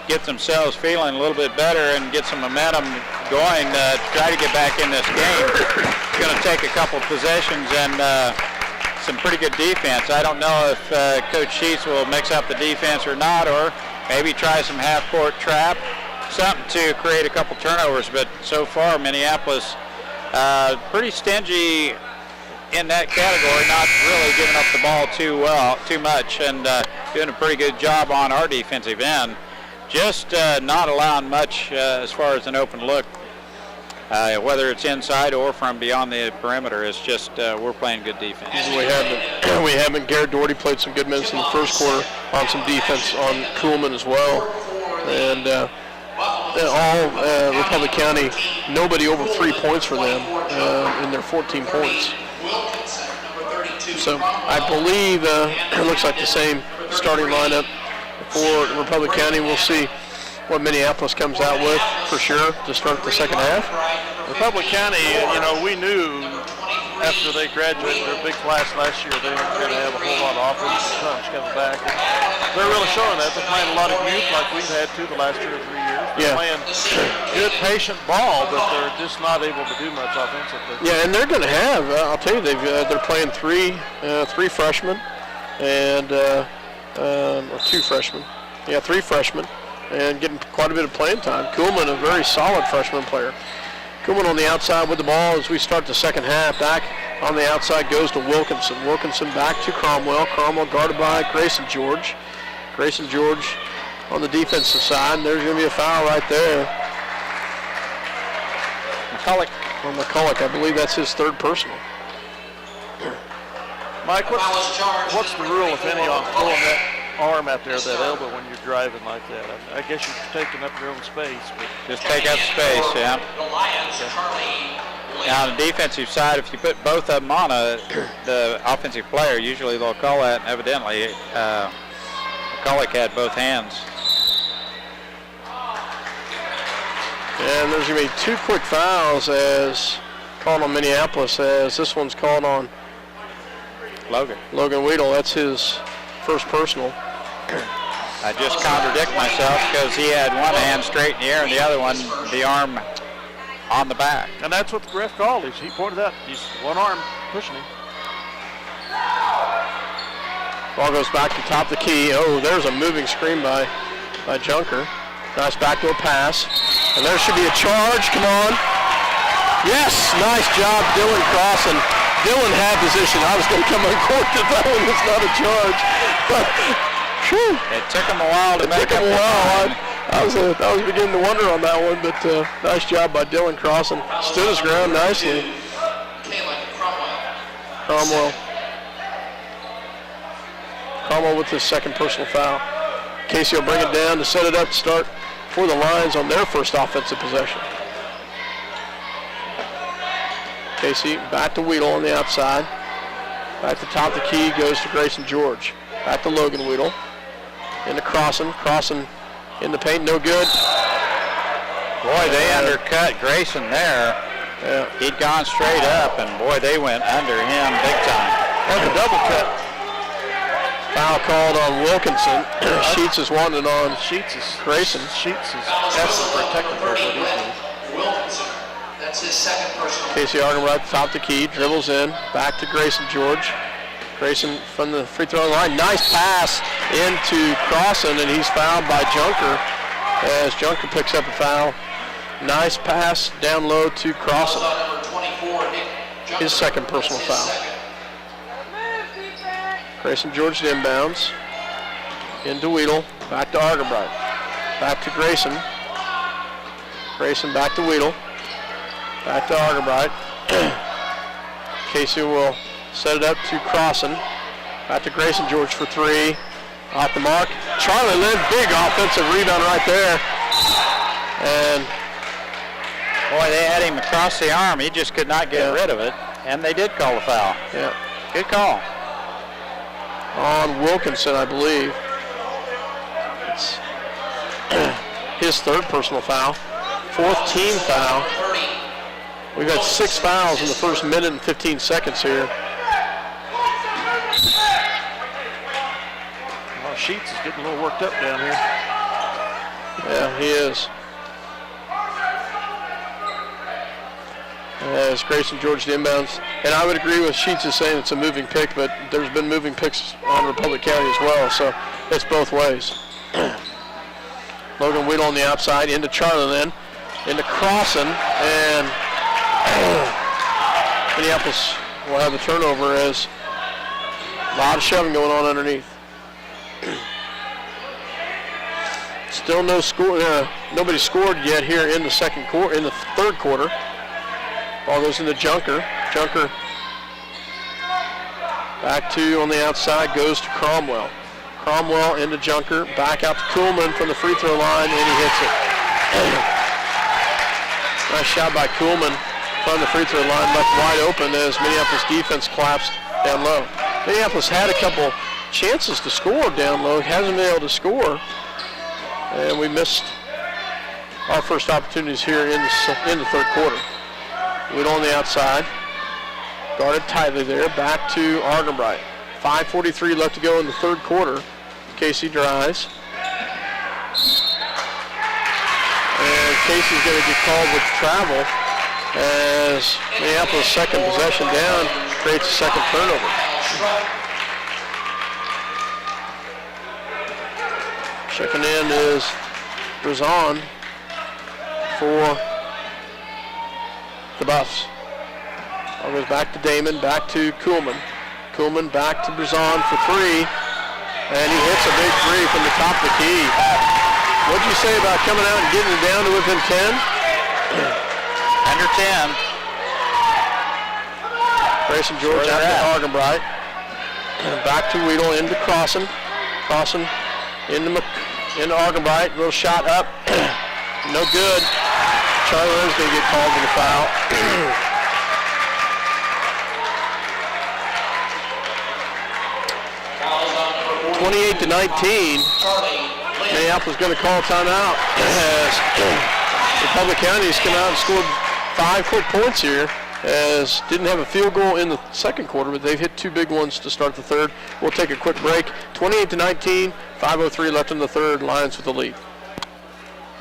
get themselves feeling a little bit better and get some momentum going to try to get back in this game. It's going to take a couple possessions and some pretty good defense. I don't know if Coach Sheets will mix up the defense or not, or maybe try some half-court trap, something to create a couple turnovers. But so far, Minneapolis pretty stingy in that category, not really giving up the ball too much, and doing a pretty good job on our defensive end. Just not allowing much as far as an open look, whether it's inside or from beyond the perimeter. It's just we're playing good defense. We haven't. Garrett Doherty played some good minutes in the first quarter on some defense on Kuhlman as well. And all Republic County, nobody over 3 points for them in their 14 points. Wilkinson, number 32. So I believe it looks like the same starting lineup for Republic County. We'll see what Minneapolis comes out with for sure to start the second half. Republic County, we knew after they graduated their big class last year, they weren't going to have a whole lot of offensive punch coming back. And they're really showing that. They're playing a lot of youth like we've had to the last 2 or 3 years. They're playing good, patient ball, but they're just not able to do much offensively. Yeah, and they're going to have, I'll tell you, they're playing three freshmen and or 2 freshmen. Yeah, 3 freshmen and getting quite a bit of playing time. Kuhlman, a very solid freshman player. Kuhlman on the outside with the ball as we start the second half. Back on the outside goes to Wilkinson. Wilkinson back to Cromwell. Cromwell guarded by Grayson George. Grayson George on the defensive side. There's going to be a foul right there. McCulloch. Well, McCulloch, I believe that's his 3rd personal. Mike, what's the rule, if any, on throwing that arm out there, that elbow, when you're driving like that? I guess you're taking up your own space. But just take up space, yeah. Now on the defensive side, if you put both of them on the offensive player, usually they'll call that, and evidently McCulloch had both hands. And there's going to be 2 quick fouls as called on Minneapolis, as this one's called on Logan Weedle. That's his 1st personal. I just contradict myself because he had one hand straight in the air and the other one, the arm on the back. And that's what the ref called. He pointed out he's one arm pushing him. Ball goes back to top of the key. Oh, there's a moving screen by Junker. Nice backdoor pass. And there should be a charge. Come on. Yes, nice job, Dylan Crossan. Dylan had position. I was going to come on court that that one was not a charge. It took him a while to make up. I was beginning to wonder on that one, but nice job by Dylan Crossan. Stood his ground nicely. Cromwell with his 2nd personal foul. Casey will bring it down to set it up to start for the Lions on their first offensive possession. Casey back to Weedle on the outside. Back to top of the key goes to Grayson George. Back to Logan Weedle. Into Crossan. Crossan in the paint, no good. Boy, they undercut Grayson there. Yeah. He'd gone straight up, and boy, they went under him big time. That's a double cut. Foul called on Wilkinson. Sheets is wanted on Grayson. Sheets is asking for a technical. Wilkinson, that's his 2nd personal. Casey Argenbright, top of the key, dribbles in, back to Grayson George. Grayson from the free throw line. Nice pass into Crossan, and he's fouled by Junker as Junker picks up a foul. Nice pass down low to Crossan. His 2nd personal foul. Grayson George to inbounds. Into Weedle. Back to Argenbright. Back to Grayson. Grayson back to Weedle. Back to Argenbright. Casey will set it up to Crossan. Back to Grayson George for 3. Off the mark. Charlie Lynn, big offensive rebound right there. And boy, they had him across the arm. He just could not get rid of it. And they did call a foul. Yeah. Good call. On Wilkinson, I believe. It's his 3rd personal foul. 4th team foul. We've had 6 fouls in the first minute and 15 seconds here. Well, Sheets is getting a little worked up down here. Yeah, he is. As Grayson George to inbounds. And I would agree with Sheets is saying it's a moving pick, but there's been moving picks on Republic County as well, so it's both ways. Logan Weedle on the outside, into Charlie then, into Crossan, and Minneapolis will have a turnover as a lot of shoving going on underneath. Still no score. Nobody scored yet here in the 3rd quarter. Ball goes into Junker. Junker back to on the outside, goes to Cromwell. Cromwell into Junker, back out to Kuhlman from the free throw line, and he hits it. Nice shot by Kuhlman front of the free throw line, left wide open as Minneapolis defense collapsed down low. Minneapolis had a couple chances to score down low, hasn't been able to score, and we missed our first opportunities here in the third quarter. Whittle on the outside, guarded tightly there, back to Argenbright. 5:43 left to go in the third quarter. Casey drives. And Casey's going to get called with travel as Minneapolis' second possession down creates a second turnover. Checking in is Brazon for the Buffs. Ball goes back to Damon, back to Kuhlman. Kuhlman back to Brazon for three, and he hits a big three from the top of the key. What'd you say about coming out and getting it down to within 10? Under 10. Grayson George out to Argenbright. Back to Weedle, into Crossan. Crossan into Argenbright. Little shot up. No good. Charlie Lynn's going to get called for the foul. 28-19. Minneapolis going to call timeout as Republic County's come out and scored 5 quick points here, as didn't have a field goal in the second quarter, but they've hit 2 big ones to start the third. We'll take a quick break. 28-19, 5:03 left in the third. Lions with the lead.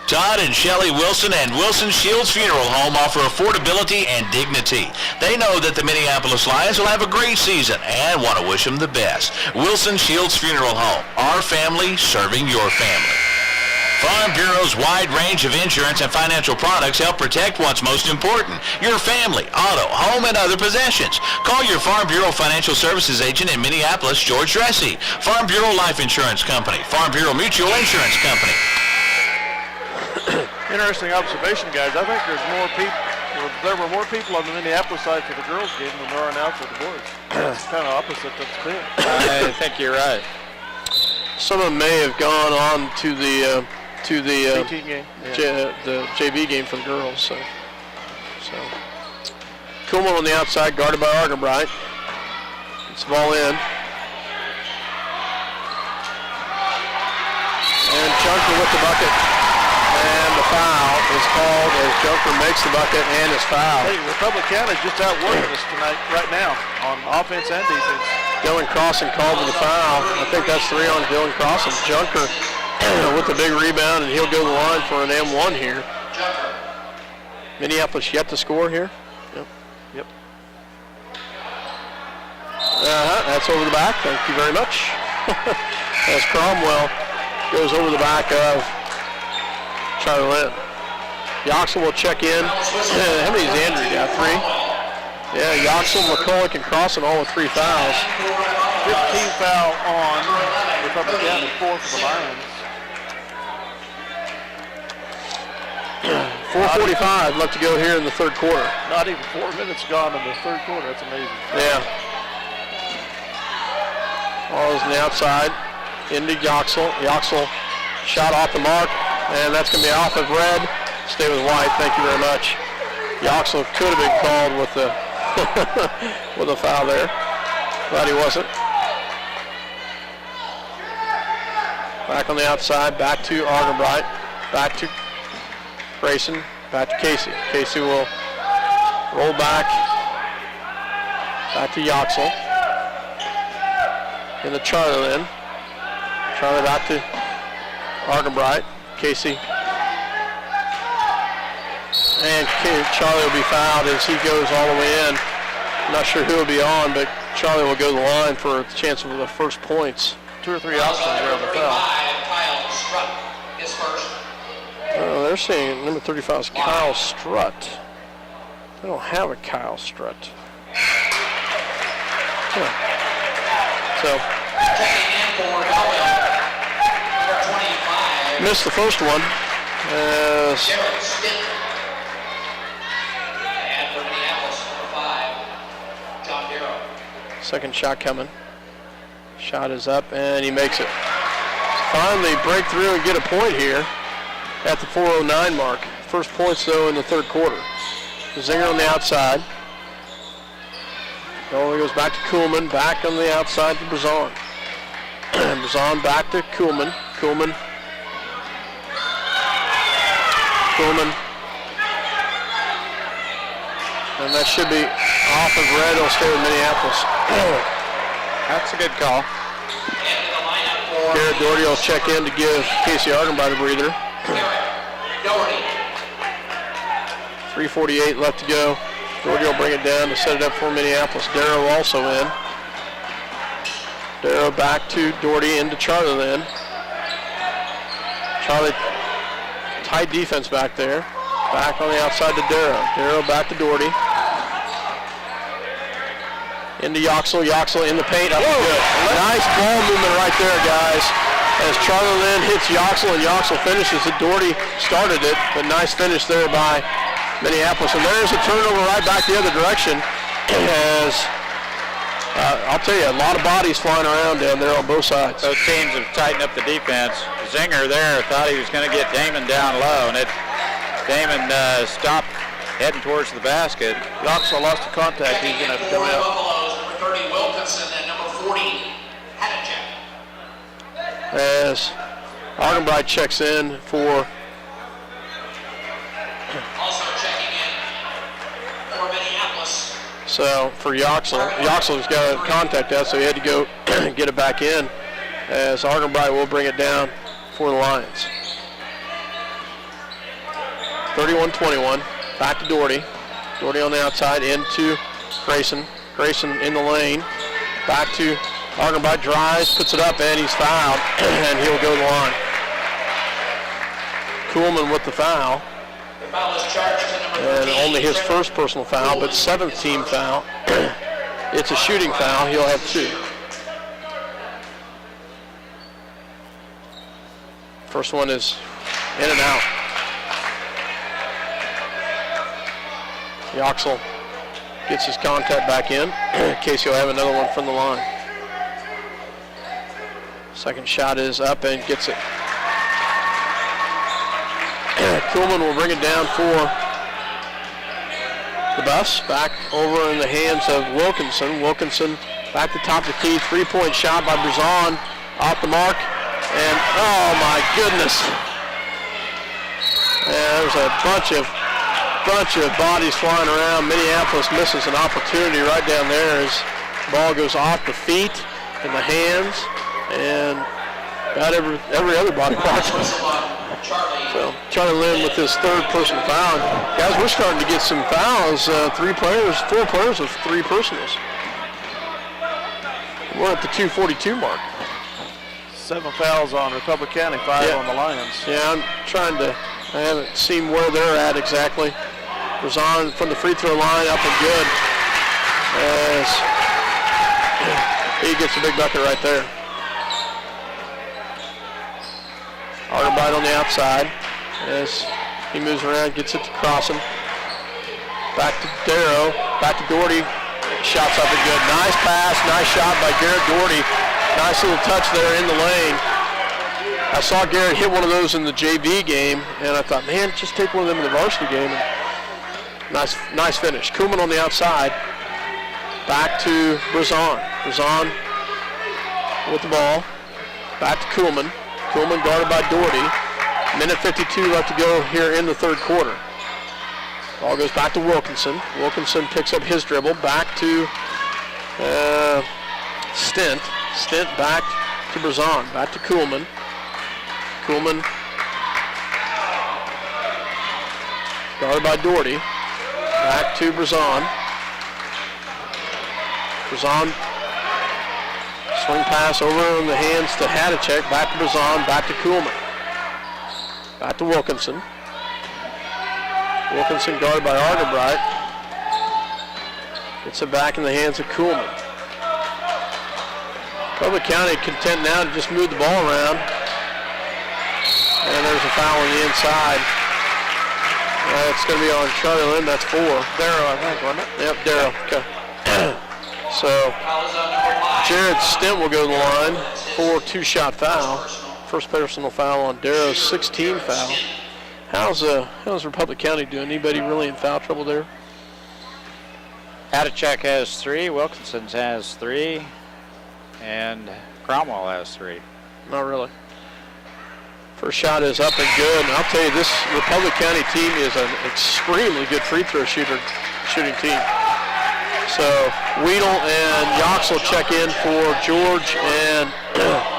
Todd and Shelley Wilson and Wilson Shields Funeral Home offer affordability and dignity. They know that the Minneapolis Lions will have a great season and want to wish them the best. Wilson Shields Funeral Home, our family serving your family. Farm Bureau's wide range of insurance and financial products help protect what's most important, your family, auto, home, and other possessions. Call your Farm Bureau Financial Services agent in Minneapolis, George Dressy. Farm Bureau Life Insurance Company, Farm Bureau Mutual Insurance Company. Interesting observation, guys. I think there were more people on the Minneapolis side for the girls' game than there are now for the boys. It's kind of opposite. That's clear. I think you're right. Some of them may have gone on to the JV game. Yeah. the JV game for the girls. So Kuhlman on the outside, guarded by Argenbright. Gets the ball in. And Junker with the bucket. And the foul is called as Junker makes the bucket and is fouled. Hey, Republic County just outworking us tonight, right now, on offense and defense. Dylan Crossan called for the foul. I think that's 3 on Dylan Crossan. Junker with the big rebound, and he'll go to the line for an M1 here. Minneapolis yet to score here. Yep. That's over the back. Thank you very much. As Cromwell goes over the back of Charlie Lynn. Yoxel will check in. How many has Andrew got? 3? Yeah, Yoxel, McCulloch, and Crossan all with 3 fouls. 15 foul on Republic County, 4 for the Lions. 4:45 left to go here in the third quarter. Not even 4 minutes gone in the third quarter. That's amazing. Yeah. Ball is on the outside. Into Yoxel. Yoxel shot off the mark, and that's going to be off of red. Stay with white. Thank you very much. Yoxel could have been called with the with a foul there. Glad he wasn't. Back on the outside. Back to Argenbright. Back to Grayson. Back to Casey. Casey will roll back. Back to Yoxel. Into Charlie Lynn. Charlie back to Argenbright. Casey. And Charlie will be fouled as he goes all the way in. Not sure who will be on, but Charlie will go to the line for a chance of the first points. 2 or 3 options there on the foul. Oh, they're saying number 35 is Kyle Strutt. They don't have a Kyle Strutt. Huh. So, missed the first one. Second shot coming. Shot is up, and he makes it. Finally break through and get a point here at the 4:09 mark. First points, though, in the third quarter. Zinger on the outside. Goalie goes back to Kuhlman. Back on the outside to Brazon. Brazon back to Kuhlman. Kuhlman. And that should be off of red. It'll stay with Minneapolis. That's a good call. Garrett Doherty will check in to give Casey Argenbright a breather. 3:48 left to go. Doherty will bring it down to set it up for Minneapolis. Darrow also in. Darrow back to Doherty into Charlie then. Charlie, tight defense back there. Back on the outside to Darrow. Darrow back to Doherty. Into Yoxel. Yoxel in the paint. Up good. Nice ball movement right there, guys. As Charlie Lynn hits Yoxel and Yoxel finishes it. Doherty started it, but nice finish there by Minneapolis. And there's a turnover right back the other direction. As I'll tell you, a lot of bodies flying around down there on both sides. Both teams have tightened up the defense. Zinger there thought he was going to get Damon down low, and Damon stopped heading towards the basket. Yoxel lost the contact. He's going to have to come out. Buffaloes, number 30 Wilkinson and number 40 Hadachek. As Argenbright checks in for Also checking in for Minneapolis. So for Yoxel, Yoxel's got a contact out, so he had to go get it back in. As Argenbright will bring it down for the Lions. 31-21. Back to Doherty. Doherty on the outside into Grayson. Grayson in the lane. Back to Argenbright. Drives, puts it up, and he's fouled, and he'll go to the line. Kuhlman with the foul. The foul is charged to number 13. And only his first personal foul, but seventh team foul. It's a shooting foul. He'll have 2. First one is in and out. Yoxel gets his contact back in. Casey will have another one from the line. Second shot is up and gets it. Kuhlman will bring it down for the Buffs. Back over in the hands of Wilkinson. Wilkinson back to top of the key. 3-point shot by Brazon. Off the mark. And oh my goodness. There's a bunch of bodies flying around. Minneapolis misses an opportunity right down there as the ball goes off the feet and the hands and got every other body watching. So Charlie Lynn with his third personal foul. Guys, we're starting to get some fouls. 4 players with 3 personals. We're at the 2:42 mark. 7 fouls on Republic County, 5 on the Lions. Yeah, I haven't seen where they're at exactly. Brazon from the free throw line, up and good. As he gets a big bucket right there. Argenbright on the outside as he moves around, gets it to Crossan. Back to Darrow, back to Doherty. Shots up and good. Nice pass, nice shot by Garrett Doherty. Nice little touch there in the lane. I saw Garrett hit one of those in the JV game, and I thought, man, just take one of them in the varsity game. Nice finish. Kuhlman on the outside. Back to Brazon. Brazon with the ball. Back to Kuhlman. Kuhlman guarded by Doherty. Minute 52 left to go here in the third quarter. Ball goes back to Wilkinson. Wilkinson picks up his dribble. Back to Stint. Stint back to Brazon. Back to Kuhlman. Kuhlman guarded by Doherty. Back to Brazon. Brazon swing pass over in the hands to Hadachek. Back to Brazon. Back to Kuhlman. Back to Wilkinson. Wilkinson guarded by Argenbright. Gets it back in the hands of Kuhlman. Public County content now to just move the ball around. And there's a foul on the inside. It's going to be on Charlie Lynn. That's 4. Darrow, I think, wasn't it? Yep, Darrow. Okay. So Jared Stint will go to the line for 2-shot foul. First personal foul on Darrow, 16 foul. How's Republic County doing? Anybody really in foul trouble there? Hadachek has 3, Wilkinson has 3, and Cromwell has 3. Not really. First shot is up and good. And I'll tell you, this Republic County team is an extremely good free throw shooting team. So Weedle and Yoxel check in for George and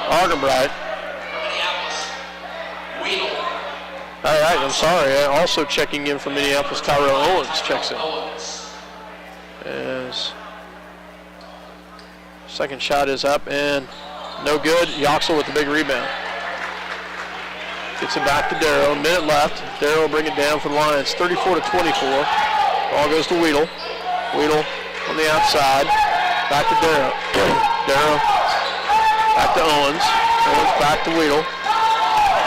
Argenbright. All right, I'm sorry. Also checking in from Minneapolis, Tyrell Owens checks in. As second shot is up and no good. Yoxel with the big rebound. Gets it back to Darrow. A minute left. Darrow will bring it down for the Lions. 34-24. Ball goes to Weedle. Weedle on the outside. Back to Darrow. Darrow back to Owens. Owens back to Weedle.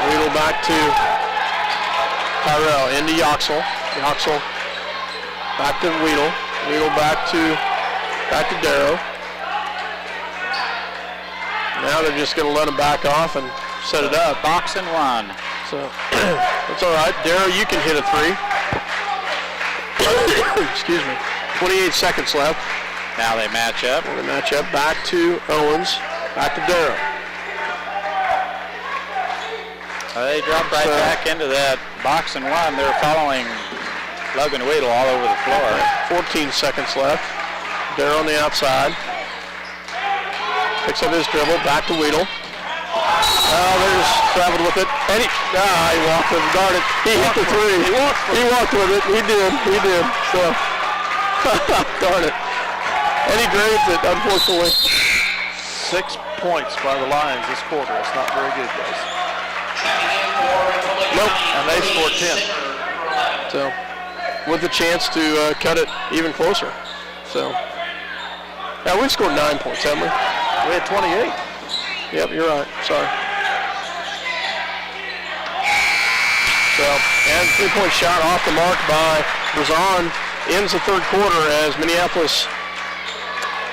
Weedle back to Tyrell. Into Yoxel. Yoxel back to Weedle. Weedle back to Darrow. Now they're just going to let him back off and set it up. Box and 1. So that's all right. Darrow, you can hit a 3. Excuse me. 28 seconds left. Now they match up. They match up. Back to Owens. Back to Darrow. They dropped right back into that box and 1. They're following Logan Weedle all over the floor. 14 seconds left. Darrow on the outside. Picks up his dribble. Back to Weedle. There's traveled with it. And he walked with it. Darn it. He hit the 3. He walked with it. He did. So, darn it. And he grazed it, unfortunately. 6 points by the Lions this quarter. It's not very good, guys. Nope. And they scored 10. So, with the chance to cut it even closer. So, yeah, we've scored 9 points, haven't we? We had 28. Yep, you're right. Sorry. So, and 3-point shot off the mark by Brazon ends the third quarter as Minneapolis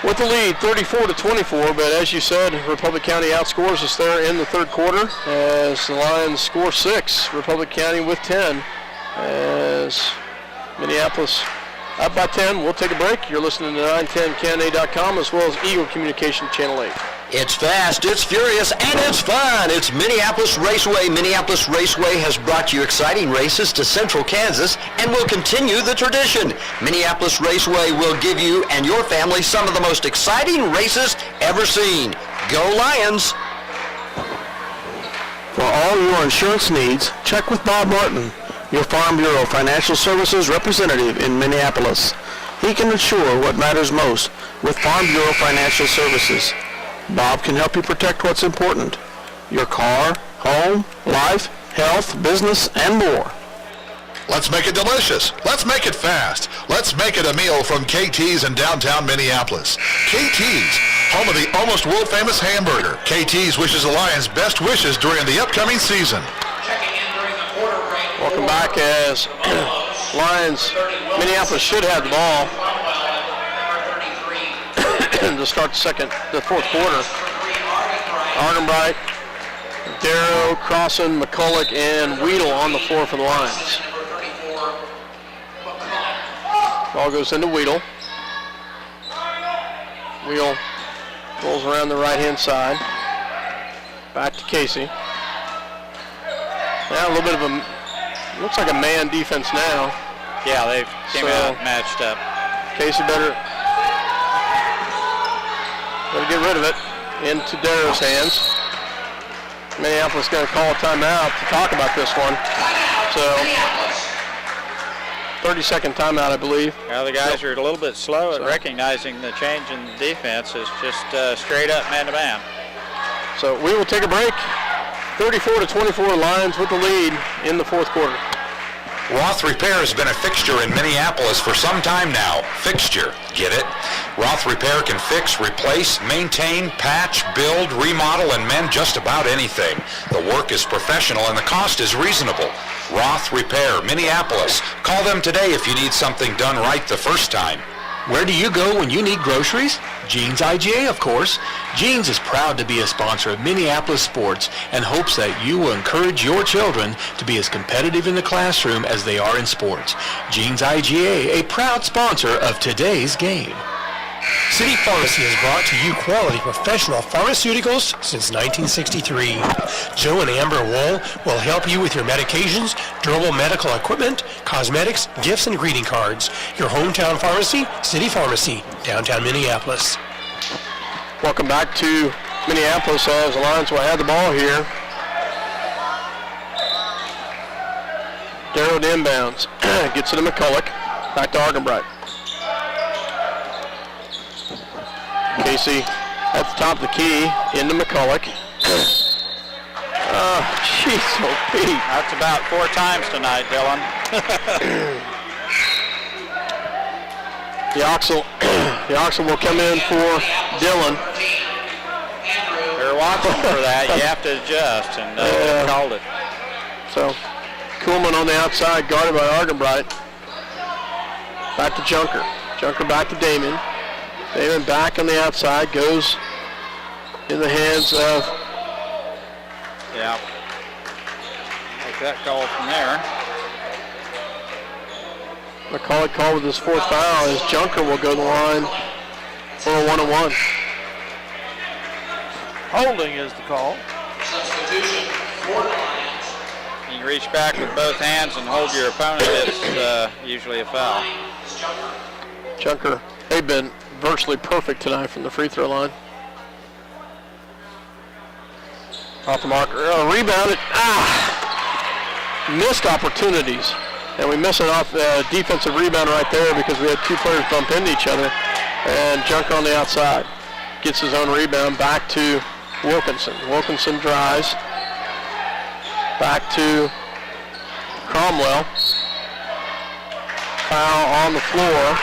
with the lead, 34-24. But as you said, Republic County outscores us there in the third quarter as the Lions score 6. Republic County with 10 as Minneapolis up by 10. We'll take a break. You're listening to 910KNA.com as well as Eagle Communication Channel 8. It's fast, it's furious, and it's fun. It's Minneapolis Raceway. Minneapolis Raceway has brought you exciting races to Central Kansas and will continue the tradition. Minneapolis Raceway will give you and your family some of the most exciting races ever seen. Go Lions! For all your insurance needs, check with Bob Martin, your Farm Bureau Financial Services representative in Minneapolis. He can insure what matters most with Farm Bureau Financial Services. Bob can help you protect what's important: your car, home, life, health, business, and more. Let's make it delicious. Let's make it fast. Let's make it a meal from KT's in downtown Minneapolis. KT's, home of the almost world-famous hamburger. KT's wishes the Lions best wishes during the upcoming season. Welcome back as Lions, Minneapolis should have the ball to start the fourth quarter. Argenbright, Darrow, Crossan, McCulloch, and Weedle on the floor for the Lions. Ball goes into Weedle. Weedle rolls around the right-hand side. Back to Casey. Now a little bit of a, looks like a man defense now. Yeah, they came out matched up. Casey better get rid of it into Darrow's hands. Minneapolis going to call a timeout to talk about this one. So, 30-second timeout, I believe. Well, the guys are a little bit slow at recognizing the change in the defense. It's just straight up man-to-man. So we will take a break. 34-24, Lions with the lead in the fourth quarter. Roth Repair has been a fixture in Minneapolis for some time now. Fixture, get it? Roth Repair can fix, replace, maintain, patch, build, remodel, and mend just about anything. The work is professional and the cost is reasonable. Roth Repair, Minneapolis. Call them today if you need something done right the first time. Where do you go when you need groceries? Jeans IGA, of course. Jeans is proud to be a sponsor of Minneapolis sports and hopes that you will encourage your children to be as competitive in the classroom as they are in sports. Jeans IGA, a proud sponsor of today's game. City Pharmacy has brought to you quality professional pharmaceuticals since 1963. Joe and Amber Wool will help you with your medications, durable medical equipment, cosmetics, gifts, and greeting cards. Your hometown pharmacy, City Pharmacy, downtown Minneapolis. Welcome back to Minneapolis as the Lions will have the ball here. Darrow to inbounds. Gets it to McCulloch. Back to Argenbright. Casey at the top of the key, into McCulloch. Oh, jeez, oh Pete. That's about 4 times tonight, Dylan. The Oxel will come in for Dylan. They're watching for that. You have to adjust, and they called it. So, Kuhlman on the outside, guarded by Argenbright. Back to Junker. Junker back to Damon. Damon back on the outside, goes in the hands of... Yeah. Take that call from there. McCulloch called with his 4th foul as Junker will go to the line for a 1-on-1. Holding is the call. Substitution for the Lions. You reach back with both hands and hold your opponent. It's usually a foul. Junker, they've been virtually perfect tonight from the free throw line. Off the marker, rebounded. Missed opportunities. And we miss an defensive rebound right there because we had 2 players bump into each other. And Junker on the outside gets his own rebound back to Wilkinson. Wilkinson drives. Back to Cromwell. Foul on the floor.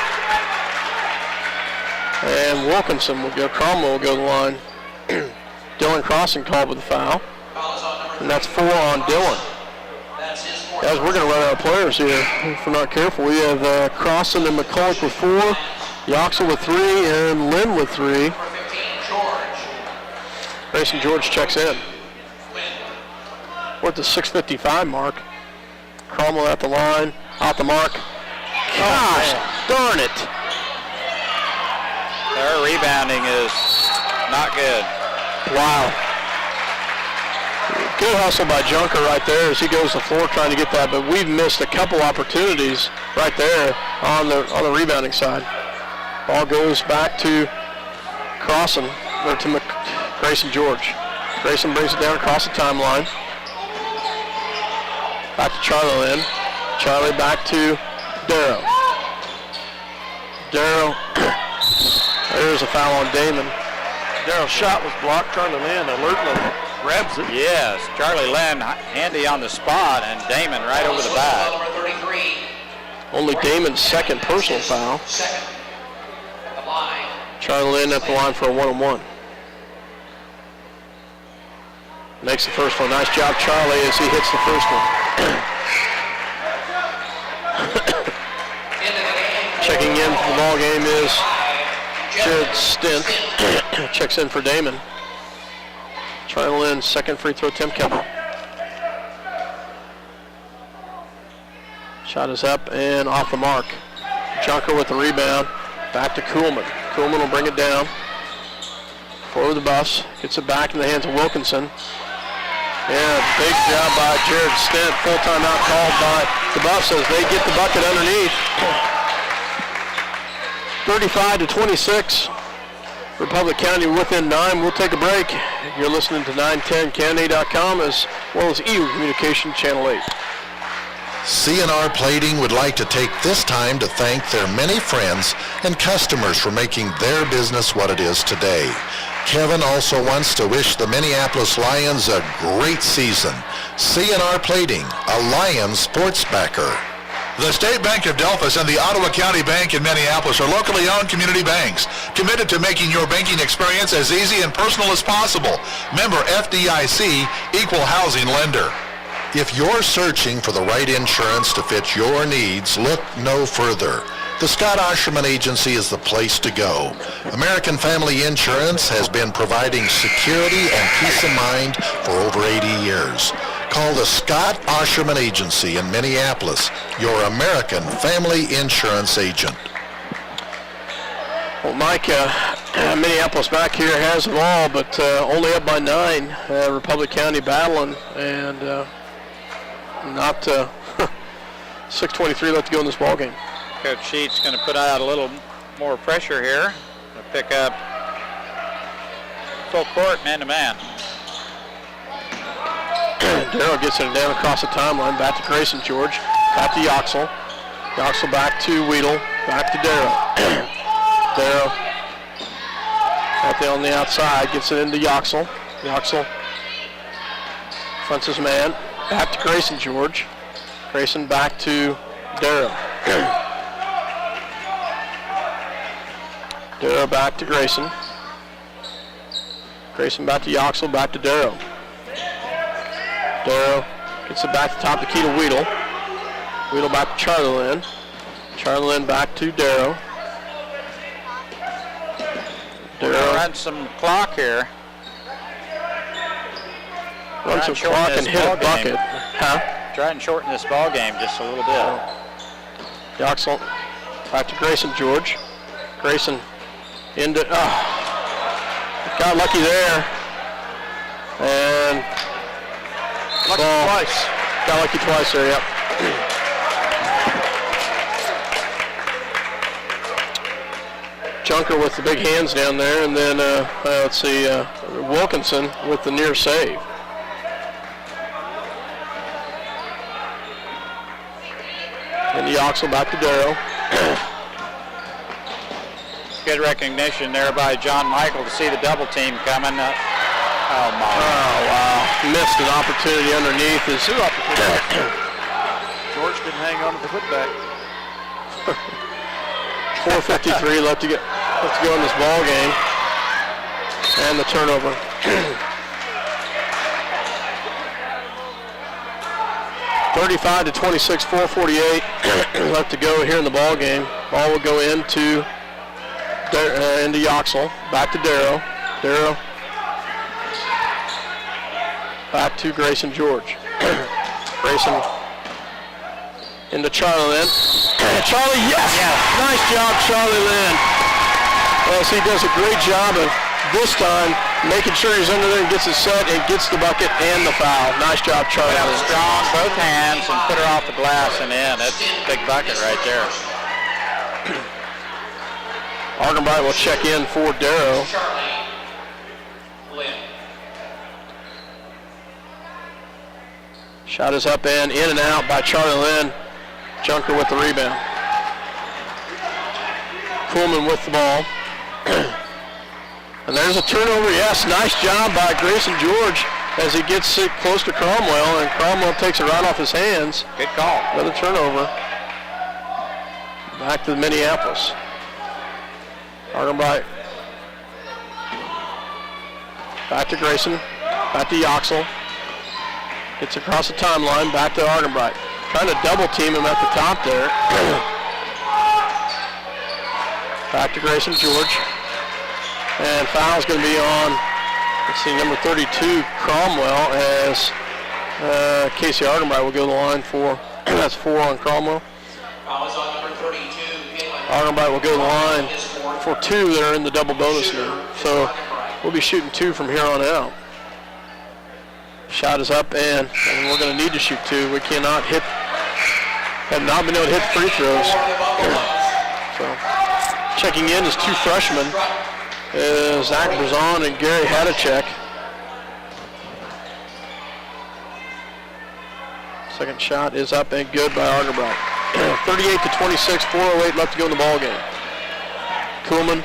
And Wilkinson will go, Cromwell will go to the line. Dylan Crossan called with the foul. And that's 4 on Dylan. Guys, we're going to run out of players here if we're not careful. We have Crossan and McCulloch with 4, Yoxel with 3, and Lynn with 3. Grayson George checks in. We're at the 6:55 mark. Cromwell at the line, out the mark. Gosh, darn it. Their rebounding is not good. Wow. Good hustle by Junker right there as he goes to the floor trying to get that, but we've missed a couple opportunities right there on the rebounding side. Ball goes back to Crossan, or to Grayson George. Grayson brings it down across the timeline. Back to Charlie Lynn. Charlie back to Darrow. Darrow. There's a foul on Damon. Darrow's shot was blocked. Charlie Lynn alertly grabs it. Yes, Charlie Lynn handy on the spot, and Damon right over the bat. Only Damon's 2nd personal foul. Charlie Lynn at the line for a 1-on-1. Makes the first one. Nice job, Charlie, as he hits the first one. Checking in for the ball game is Jared Stint. Checks in for Damon. Charlie Lynn's 2nd free throw attempt coming. Shot is up and off the mark. Junker with the rebound. Back to Kuhlman. Kuhlman will bring it down. Forward the Buffs. Gets it back in the hands of Wilkinson. Yeah, big job by Jared Stint. Full timeout called by the Buffs as they get the bucket underneath. 35-26. Republic County within 9. We'll take a break. You're listening to 910candy.com as well as EU Communication Channel 8. CNR Plating would like to take this time to thank their many friends and customers for making their business what it is today. Kevin also wants to wish the Minneapolis Lions a great season. CNR Plating, a Lions sports backer. The State Bank of Delphus and the Ottawa County Bank in Minneapolis are locally owned community banks, committed to making your banking experience as easy and personal as possible. Member FDIC, equal housing lender. If you're searching for the right insurance to fit your needs, look no further. The Scott Osherman Agency is the place to go. American Family Insurance has been providing security and peace of mind for over 80 years. Call the Scott Osherman Agency in Minneapolis, your American Family Insurance agent. Well, Mike, Minneapolis back here has it all, but only up by 9. Republic County battling, and not 6:23 left to go in this ball game. Coach Sheets going to put out a little more pressure here. Going to pick up full court, man-to-man. Darrow gets it down across the timeline, back to Grayson George, back to Yoxel. Yoxel back to Weedle, back to Darrow. Darrow out there on the outside, gets it into Yoxel. Yoxel fronts his man, back to Grayson George. Grayson back to Darrow. Darrow back to Grayson. Grayson back to Yoxel, back to Darrow. Darrow gets it back to top of the key to Weedle. Weedle back to Charlie Lynn. Charlie Lynn back to Darrow. Darrow Run some clock here. Run some clock and hit a bucket. Huh? Try and shorten this ball game just a little bit. Yoxel back to Grayson George. Grayson into, got lucky there. And Lucky twice. Got lucky twice there, yep. Junker with the big hands down there, and then let's see, Wilkinson with the near save. And Yoxel back to Darrow. Good recognition there by John Michael to see the double team coming. Oh my! Oh wow! Missed an opportunity underneath. His Two opportunities. George didn't hang on to the putback. 4:53 left to go in this ball game, and the turnover. (35-26), 4:48 left to go here in the ball game. Ball will go into Yoxel. Back to Darrow. Darrow. Back to Grayson George. Grayson into Charlie Lynn. Charlie, yes! Nice job, Charlie Lynn. Yes, he does a great job of this time making sure he's under there and gets it set and gets the bucket and the foul. Nice job, Charlie Lynn. Strong, both hands, and put her off the glass and in. That's a big bucket right there. Argenbright will check in for Darrow. Shot is up and in and out by Charlie Lynn. Junker with the rebound. Kuhlman with the ball. And there's a turnover. Yes, nice job by Grayson George as he gets it close to Cromwell, and Cromwell takes it right off his hands. Good call. Another turnover. Back to Minneapolis. Argenbright. Back to Grayson. Back to Yoxel. Gets across the timeline. Back to Argenbright. Trying to double team him at the top there. Back to Grayson George. And foul's going to be on, let's see, number 32, Cromwell, as Casey Argenbright will go to the line for, that's 4 on Cromwell. Foul is on number 32. Argenbright will go to the line for 2 that are in the double bonus now. So we'll be shooting 2 from here on out. Shot is up, and we're going to need to shoot 2. We cannot hit, have not been able to hit free throws. So checking in is 2 freshmen, Zach Brazon and Gary Hadacek. Second shot is up and good by Argenbright. 38-26, 4:08 left to go in the ball game. Kuhlman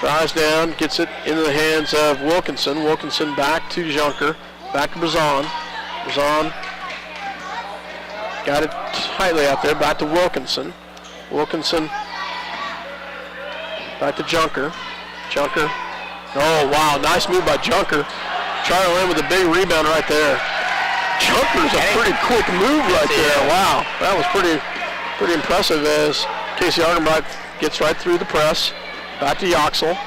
drives down, gets it into the hands of Wilkinson. Wilkinson back to Junker, back to Brazon. Brazon got it tightly out there, back to Wilkinson. Wilkinson back to Junker. Junker. Oh, wow, nice move by Junker. Charlie Lynn with a big rebound right there. jumper's a pretty quick move right there. Wow, that was pretty impressive as Casey Argenbright gets right through the press. Back to Yoxel.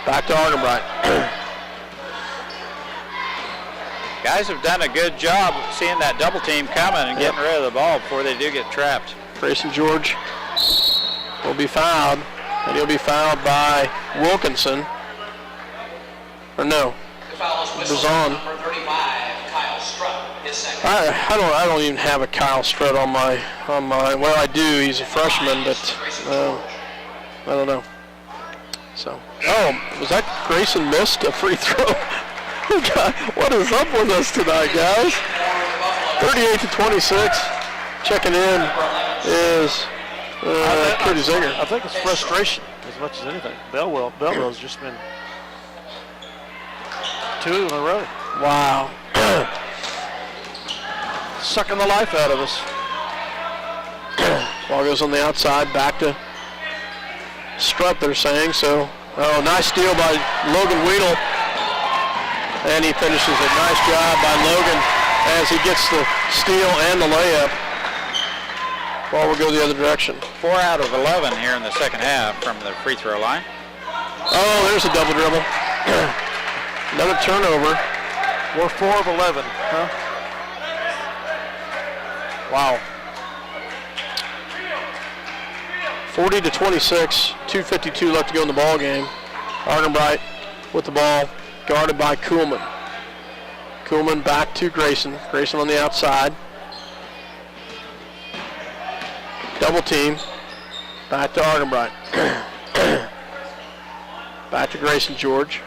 Back to Argenbright. Guys have done a good job seeing that double team coming and getting rid of the ball before they do get trapped. Grayson George will be fouled, and he'll be fouled by Wilkinson. Or no, The foul is whistled Bazan. number 35, Kyle Strutt, his second. I don't even have a Kyle Strutt on my well, I do, he's a freshman, but I don't know. So, was that Grayson missed a free throw? What is up with us tonight, guys? 38-26. Checking in is Cody Zinger. I think it's frustration as much as anything. Bellwell's just been 2 in a row. Wow. Sucking the life out of us. Ball goes on the outside, back to Strutt, they're saying. So, nice steal by Logan Weedle. And he finishes it. Nice job by Logan as he gets the steal and the layup. Ball will go the other direction. 4 out of 11 here in the second half from the free throw line. Oh, there's a double dribble. Another turnover. We're 4 of 11, huh? Wow. 40-26, 2:52 left to go in the ball game. Argenbright with the ball, guarded by Kuhlman. Kuhlman back to Grayson. Grayson on the outside. Double team. Back to Argenbright. Back to Grayson George.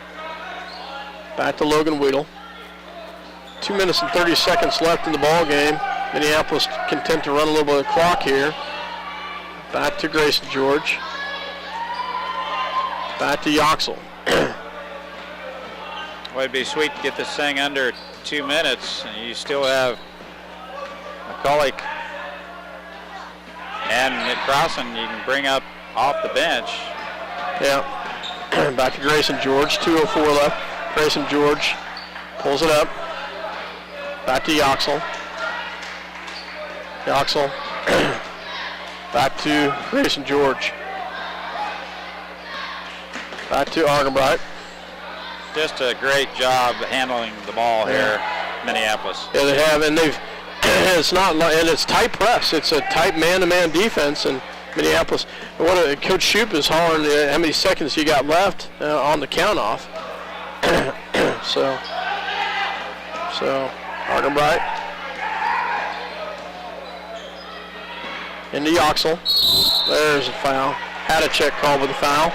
Back to Logan Weedle. 2 minutes and 30 seconds left in the ball game. Minneapolis content to run a little bit of the clock here. Back to Grayson George. Back to Yoxel. Well, it'd be sweet to get this thing under 2 minutes, and you still have McCulloch and Nick Crossan you can bring up off the bench. Yeah. Back to Grayson George. 2:04 left. Grayson George pulls it up. Back to Yoxel. Yoxel. Back to Grayson George. Back to Argenbright. Just a great job handling the ball here, Minneapolis. Yeah, they have, and they've. It's not, and it's tight press. It's a tight man-to-man defense, and Minneapolis. Coach Shoup is hollering how many seconds you got left on the count-off. so Argenbright into Yoxel. There's a foul. Hadachek called with a foul.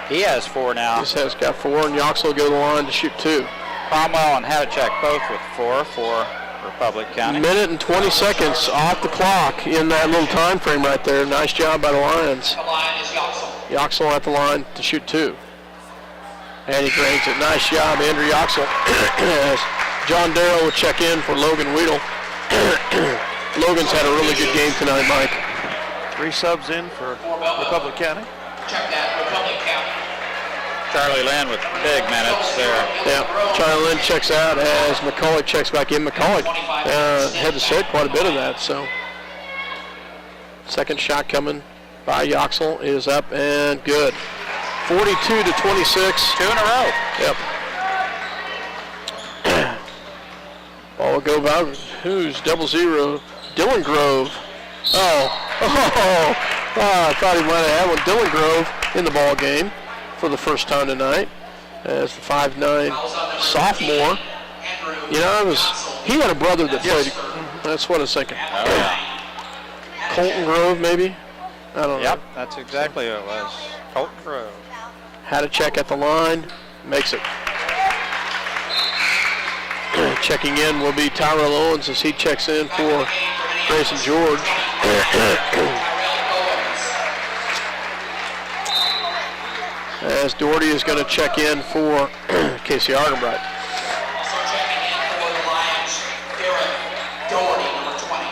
He has 4 now. He has got 4, and Yoxel will go to the line to shoot 2. Cromwell and Hadachek both with 4 for Republic County. Minute and 20 seconds off the clock in that little time frame right there. Nice job by the Lions. The line is Yoxel. Yoxel at the line to shoot 2. And he drains it. Nice job, Andrew Yoxel. As John Darrow will check in for Logan Weedle. Logan's had a really good game tonight, Mike. 3 subs in for Republic County. Check that, Republic County. Charlie Lynn with big minutes there. Yeah, Charlie Lynn checks out as McCulloch checks back in. McCulloch had to save quite a bit of that, so. Second shot coming by Yoxel is up and good. 42-26. 2 in a row. Yep. Ball will go by. Who's 0-0? Dylan Grove. I thought he might have had one. Dylan Grove in the ball game for the first time tonight as the 5'9" sophomore. You know, he had a brother that played. That's what I was thinking. Oh, yeah. Colton Grove, maybe? I don't know. Yep, that's exactly what it was. Colton Grove. Had a check at the line. Makes it. Checking in will be Tyrell Owens as he checks in for Grayson George. As Doherty is going to check in for Casey Argenbright. Also checking in for the Lions, Derek Doherty, number 20.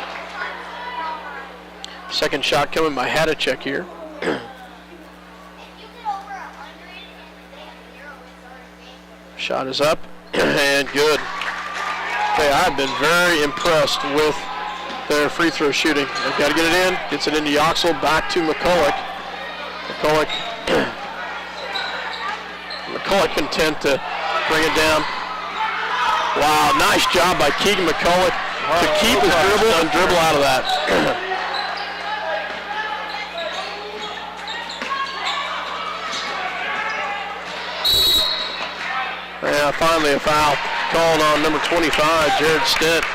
Second shot coming by Hadachek here. Shot is up and good. Hey, I've been very impressed with their free throw shooting. They've got to get it in. Gets it into Yoxel, back to McCulloch. McCulloch content to bring it down. Wow, nice job by Keegan McCulloch to keep his dribble and dribble out of that. Yeah, finally a foul called on number 25, Jared Stent,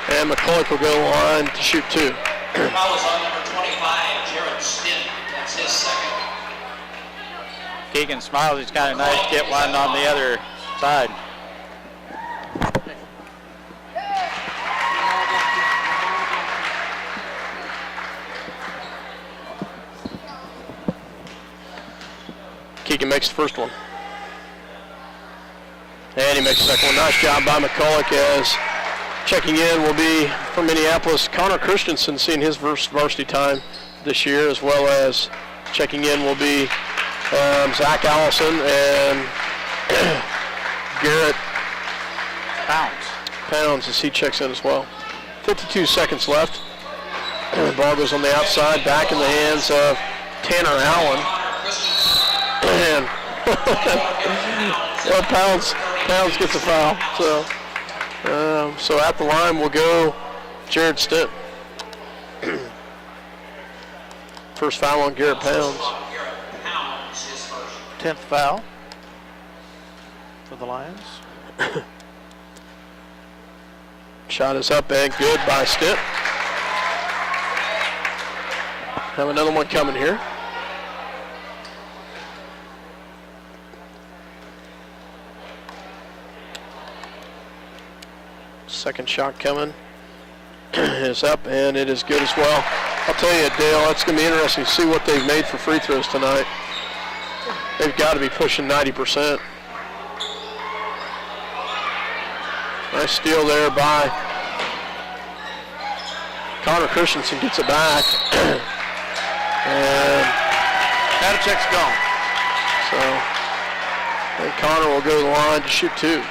and McCulloch will go to the line to shoot 2. Foul is on number 25, Jared Stent. That's his second. Keegan smiles. He's kind of nice to get one on the other side. Keegan makes the first one. And he makes the second one. Nice job by McCulloch, as checking in will be from Minneapolis, Connor Christensen, seeing his first varsity time this year, as well as checking in will be Zach Allison and Garrett Pounds as he checks in as well. 52 seconds left. The ball goes on the outside, back in the hands of Tanner Allen. And well, Pounds gets a foul. So at the line will go Jared Stent. First foul on Garrett Pounds. 10th foul for the Lions. Shot is up and good by Stent. Have another one coming here. Second shot coming is up, and it is good as well. I'll tell you, Dale, it's going to be interesting to see what they've made for free throws tonight. They've got to be pushing 90%. Nice steal there by Connor Christensen, gets it back. And Hadachek's gone. So, and Connor will go to the line to shoot 2.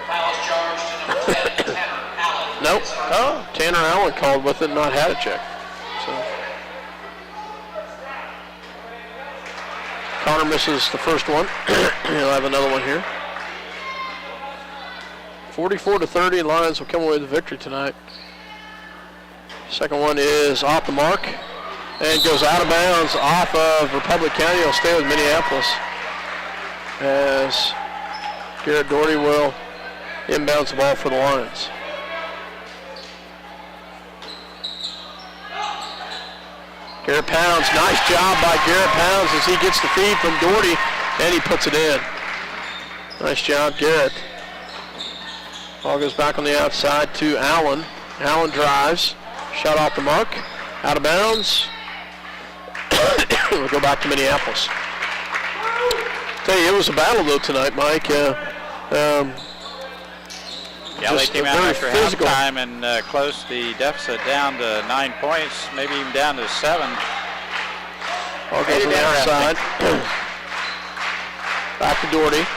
Foul is charged to number 10, Tanner Allen. Nope. Oh, Tanner Allen called with it, not Hadachek. So Connor misses the first one. He'll have another one here. 44-30, Lions will come away with the victory tonight. Second one is off the mark and goes out of bounds off of Republic County. It'll stay with Minneapolis as Garrett Doherty will inbounds the ball for the Lions. Garrett Pounds, nice job by Garrett Pounds as he gets the feed from Doherty and he puts it in. Nice job, Garrett. Ball goes back on the outside to Allen. Allen drives, shot off the mark, out of bounds. We'll go back to Minneapolis. Tell you, it was a battle though tonight, Mike. Yeah, they came out after halftime and closed the deficit down to 9 points, maybe even down to 7. Ball goes on the outside. Back to Doherty.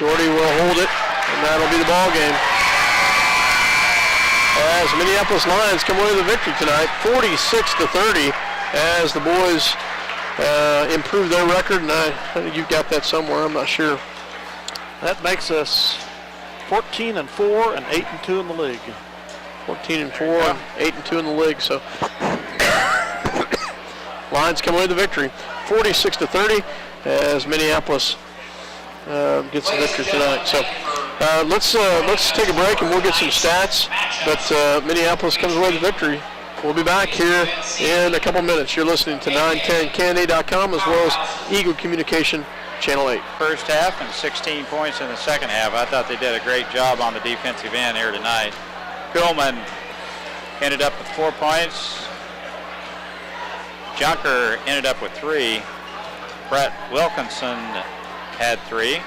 Doherty will hold it, and that'll be the ball game. As the Minneapolis Lions come away with the victory tonight, 46-30, as the boys improve their record, and I think you've got that somewhere. I'm not sure. That makes us 14-4 and 8-2 in the league. 14-4 and 8-2 in the league. So Lions come away with the victory, 46-30, as Minneapolis gets the victory tonight. So let's take a break and we'll get some stats. But Minneapolis comes away with the victory. We'll be back here in a couple minutes. You're listening to 910kna.com as well as Eagle Communication Channel 8. First half and 16 points in the second half. I thought they did a great job on the defensive end here tonight. Pillman ended up with 4 points. Junker ended up with 3. Brett Wilkinson had 3.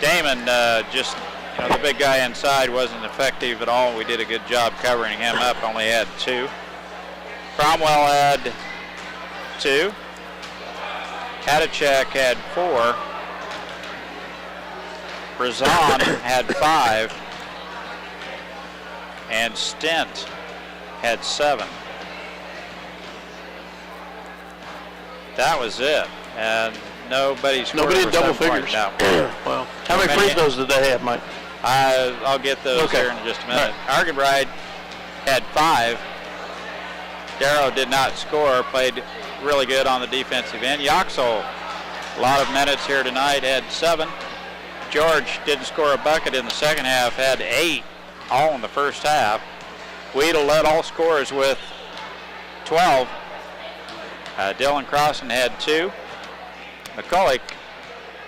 Damon, the big guy inside wasn't effective at all. We did a good job covering him up, only had 2. Cromwell had 2. Hadachek had 4. Brazon had 5, and Stent had 7. That was it, and nobody scored. Nobody in over double 7 points. figures. No. Wow. How many free throws did they have, Mike? I'll get those Okay. here in just a minute. Argenbride had 5. Darrow did not score, played really good on the defensive end. Yoxel, a lot of minutes here tonight, had 7. George didn't score a bucket in the second half, had 8, all in the first half. Weedle led all scorers with 12. Dylan Crossan had 2. McCulloch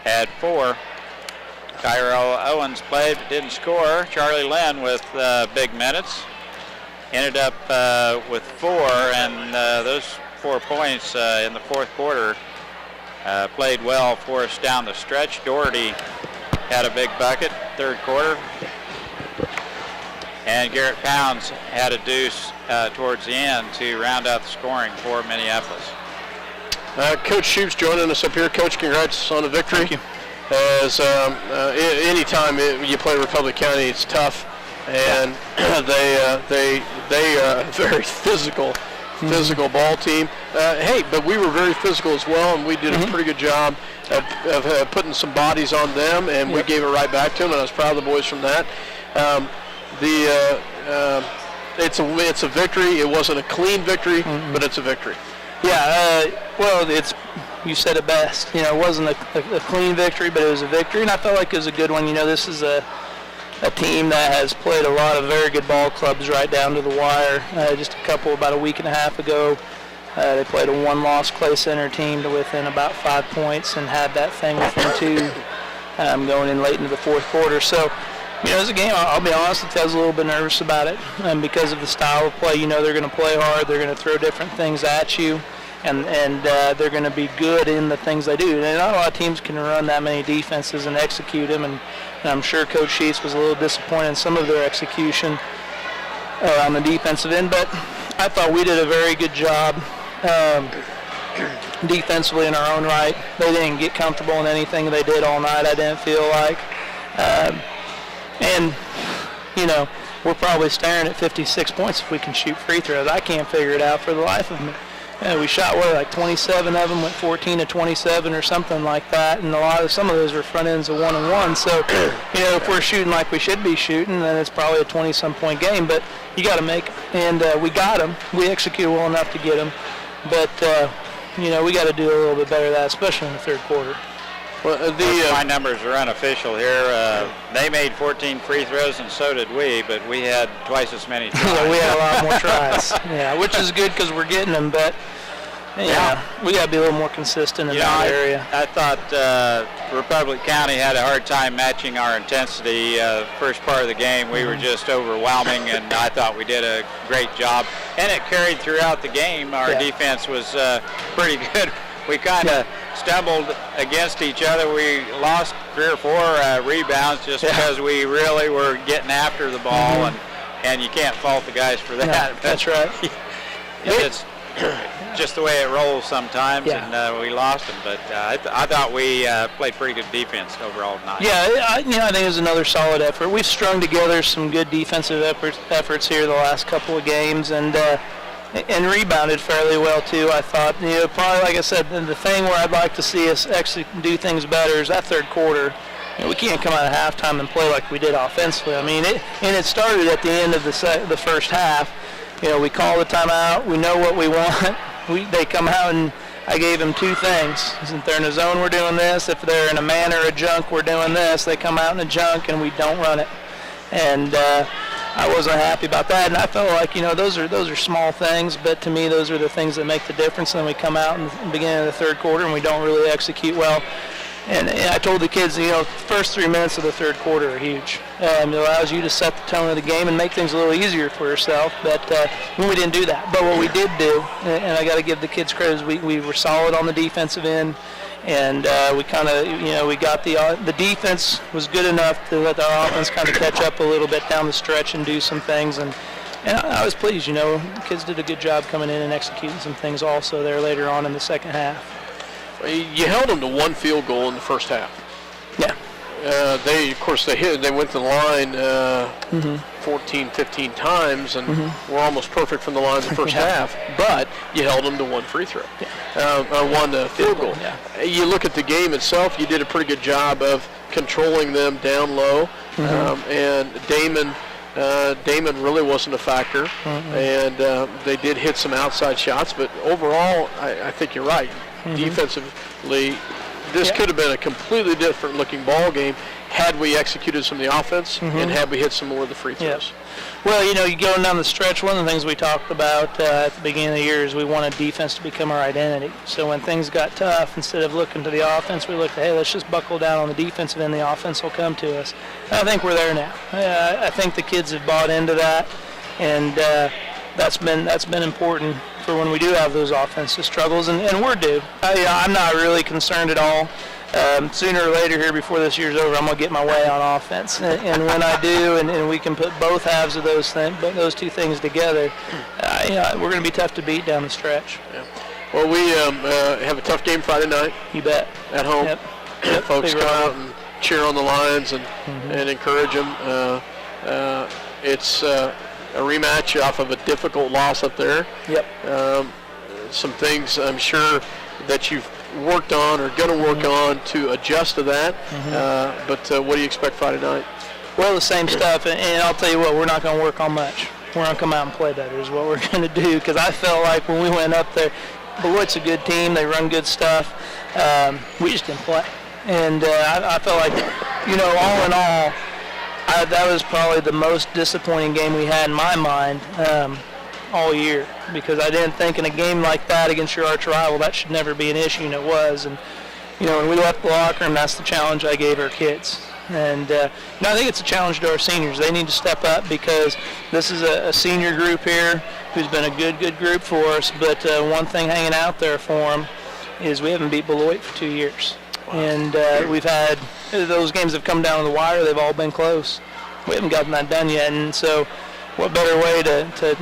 had 4. Tyrell Owens played but didn't score. Charlie Lynn with big minutes. Ended up with 4, and those 4 points in the fourth quarter played well for us down the stretch. Doherty had a big bucket third quarter. And Garrett Pounds had a deuce towards the end to round out the scoring for Minneapolis. Coach Shoup's joining us up here. Coach, congrats on the victory. Thank you. As anytime you play Republic County, it's tough, and they are a very physical ball team. Hey, but we were very physical as well, and we did a pretty good job of putting some bodies on them, and we gave it right back to them, and I was proud of the boys from that. It's a victory. It wasn't a clean victory, but it's a victory. Yeah, well, you said it best. You know, it wasn't a clean victory, but it was a victory, and I felt like it was a good one. You know, this is a team that has played a lot of very good ball clubs right down to the wire. Just about a week and a half ago, they played a one-loss Clay Center team to within about 5 points and had that thing within 2 going in late into the fourth quarter. So, you know, as a game, I'll be honest, I was a little bit nervous about it because of the style of play. You know, they're going to play hard, they're going to throw different things at you, and they're going to be good in the things they do. And not a lot of teams can run that many defenses and execute them, and I'm sure Coach Sheets was a little disappointed in some of their execution on the defensive end, but I thought we did a very good job defensively in our own right. They didn't get comfortable in anything they did all night, I didn't feel like. And, you know, we're probably staring at 56 points if we can shoot free throws. I can't figure it out for the life of me. We shot, like 27 of them, went 14 to 27 or something like that, and some of those were front ends of 1-on-1. So, you know, if we're shooting like we should be shooting, then it's probably a 20-some point game. But you got to make them, and we got them. We executed well enough to get them. But, you know, we got to do a little bit better of that, especially in the third quarter. Well, my numbers are unofficial here. They made 14 free throws, and so did we, but we had twice as many tries. Yeah, we had a lot more tries. Yeah, which is good because we're getting them, but yeah, we got to be a little more consistent in that area. I thought Republic County had a hard time matching our intensity. First part of the game, we were just overwhelming, and I thought we did a great job. And it carried throughout the game. Our defense was pretty good. We kind of stumbled against each other. We lost 3 or 4 rebounds just because we really were getting after the ball, and you can't fault the guys for that. No, that's right. It's just the way it rolls sometimes, and we lost them. But I thought we played pretty good defense overall tonight. Yeah, I think it was another solid effort. We've strung together some good defensive efforts here the last couple of games, and rebounded fairly well too. I thought, you know, probably like I said, the thing where I'd like to see us actually do things better is that third quarter. You know, we can't come out of halftime and play like we did offensively. I mean, it started at the end of the first half. You know, we call the timeout. We know what we want. They come out, and I gave them 2 things. If they're in a zone, we're doing this. If they're in a man or a junk, we're doing this. They come out in a junk, and we don't run it. And I wasn't happy about that, and I felt like, you know, those are small things, but to me those are the things that make the difference. And then we come out in the beginning of the third quarter and we don't really execute well. And I told the kids, you know, the first 3 minutes of the third quarter are huge. It allows you to set the tone of the game and make things a little easier for yourself, but we didn't do that. But what we did do, and I got to give the kids credit, is we were solid on the defensive end. And we kind of, you know, we got the defense was good enough to let our offense kind of catch up a little bit down the stretch and do some things. And I was pleased, you know, the kids did a good job coming in and executing some things also there later on in the second half. You held them to 1 field goal in the first half. Yeah. They went to the line 14, 15 times, and were almost perfect from the line the first half. But you held them to one free throw, or one field goal. Yeah. You look at the game itself. You did a pretty good job of controlling them down low, and Damon really wasn't a factor, and they did hit some outside shots. But overall, I think you're right. Defensively, this could have been a completely different looking ball game had we executed some of the offense and had we hit some more of the free throws. Well, you going down the stretch, one of the things we talked about at the beginning of the year is we wanted defense to become our identity. So when things got tough, instead of looking to the offense, we looked at, hey, let's just buckle down on the defensive end, the offense will come to us. And I think we're there now. I think the kids have bought into that, and that's been important for when we do have those offensive struggles, and we're due. I'm not really concerned at all. Sooner or later here before this year's over, I'm going to get my way on offense. And when I do, and we can put both halves of those two things together, we're going to be tough to beat down the stretch. Yeah. Well, we have a tough game Friday night. You bet. At home. Yep. Folks come out and cheer on the Lions and encourage them. It's a rematch off of a difficult loss up there. Yep. Some things I'm sure that you've worked on or going to work on to adjust to that. But what do you expect Friday night? Well, the same stuff, and I'll tell you what, we're not going to work on much. We're going to come out and play better is what we're going to do, because I felt like when we went up there, Beloit's a good team, they run good stuff. We just didn't play. And I felt like, all in all, that was probably the most disappointing game we had in my mind all year, because I didn't think in a game like that against your arch rival that should never be an issue, and it was. And when we left the locker room, that's the challenge I gave our kids. And I think it's a challenge to our seniors. They need to step up, because this is a senior group here who's been a good group for us. But one thing hanging out there for them is we haven't beat Beloit for 2 years. Wow. And we've had those games have come down to the wire. They've all been close. We haven't gotten that done yet. And so what better way to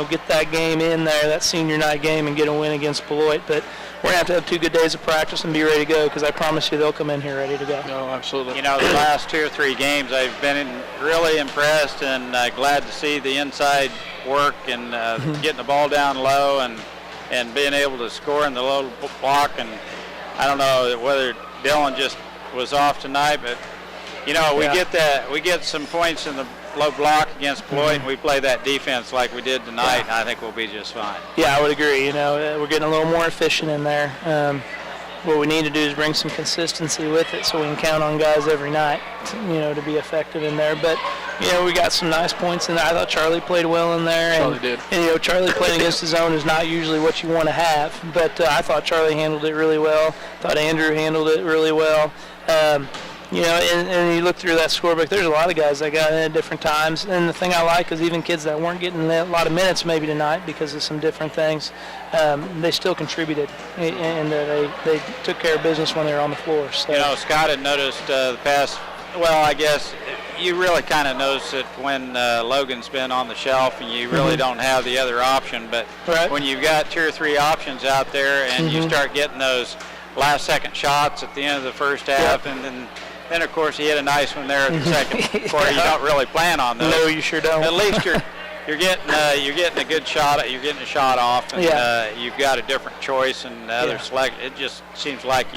get that game in there, that senior night game, and get a win against Beloit. But we're going to have 2 good days of practice and be ready to go, because I promise you they'll come in here ready to go. No, absolutely. The last 2 or 3 games, I've been really impressed and glad to see the inside work and getting the ball down low and being able to score in the low block. And I don't know whether Dylan just was off tonight, but we get some points in the low block against Beloit, and we play that defense like we did tonight, and I think we'll be just fine. Yeah, I would agree. We're getting a little more efficient in there. What we need to do is bring some consistency with it, so we can count on guys every night, to be effective in there. But we got some nice points in there. I thought Charlie played well in there. Charlie did. And Charlie playing against his own is not usually what you want to have, but I thought Charlie handled it really well. Thought Andrew handled it really well. And you look through that scorebook, there's a lot of guys that got in at different times. And the thing I like is even kids that weren't getting a lot of minutes maybe tonight because of some different things, they still contributed. And they took care of business when they were on the floor. So. Scott had noticed the past, I guess you really kind of notice it when Logan's been on the shelf and you really don't have the other option. But when you've got 2 or 3 options out there and you start getting those last-second shots at the end of the first half, and then, of course, he hit a nice one there at the second quarter. You don't really plan on those. No, you sure don't. At least you're getting a good shot. You're getting a shot off, and you've got a different choice and other select. It just seems like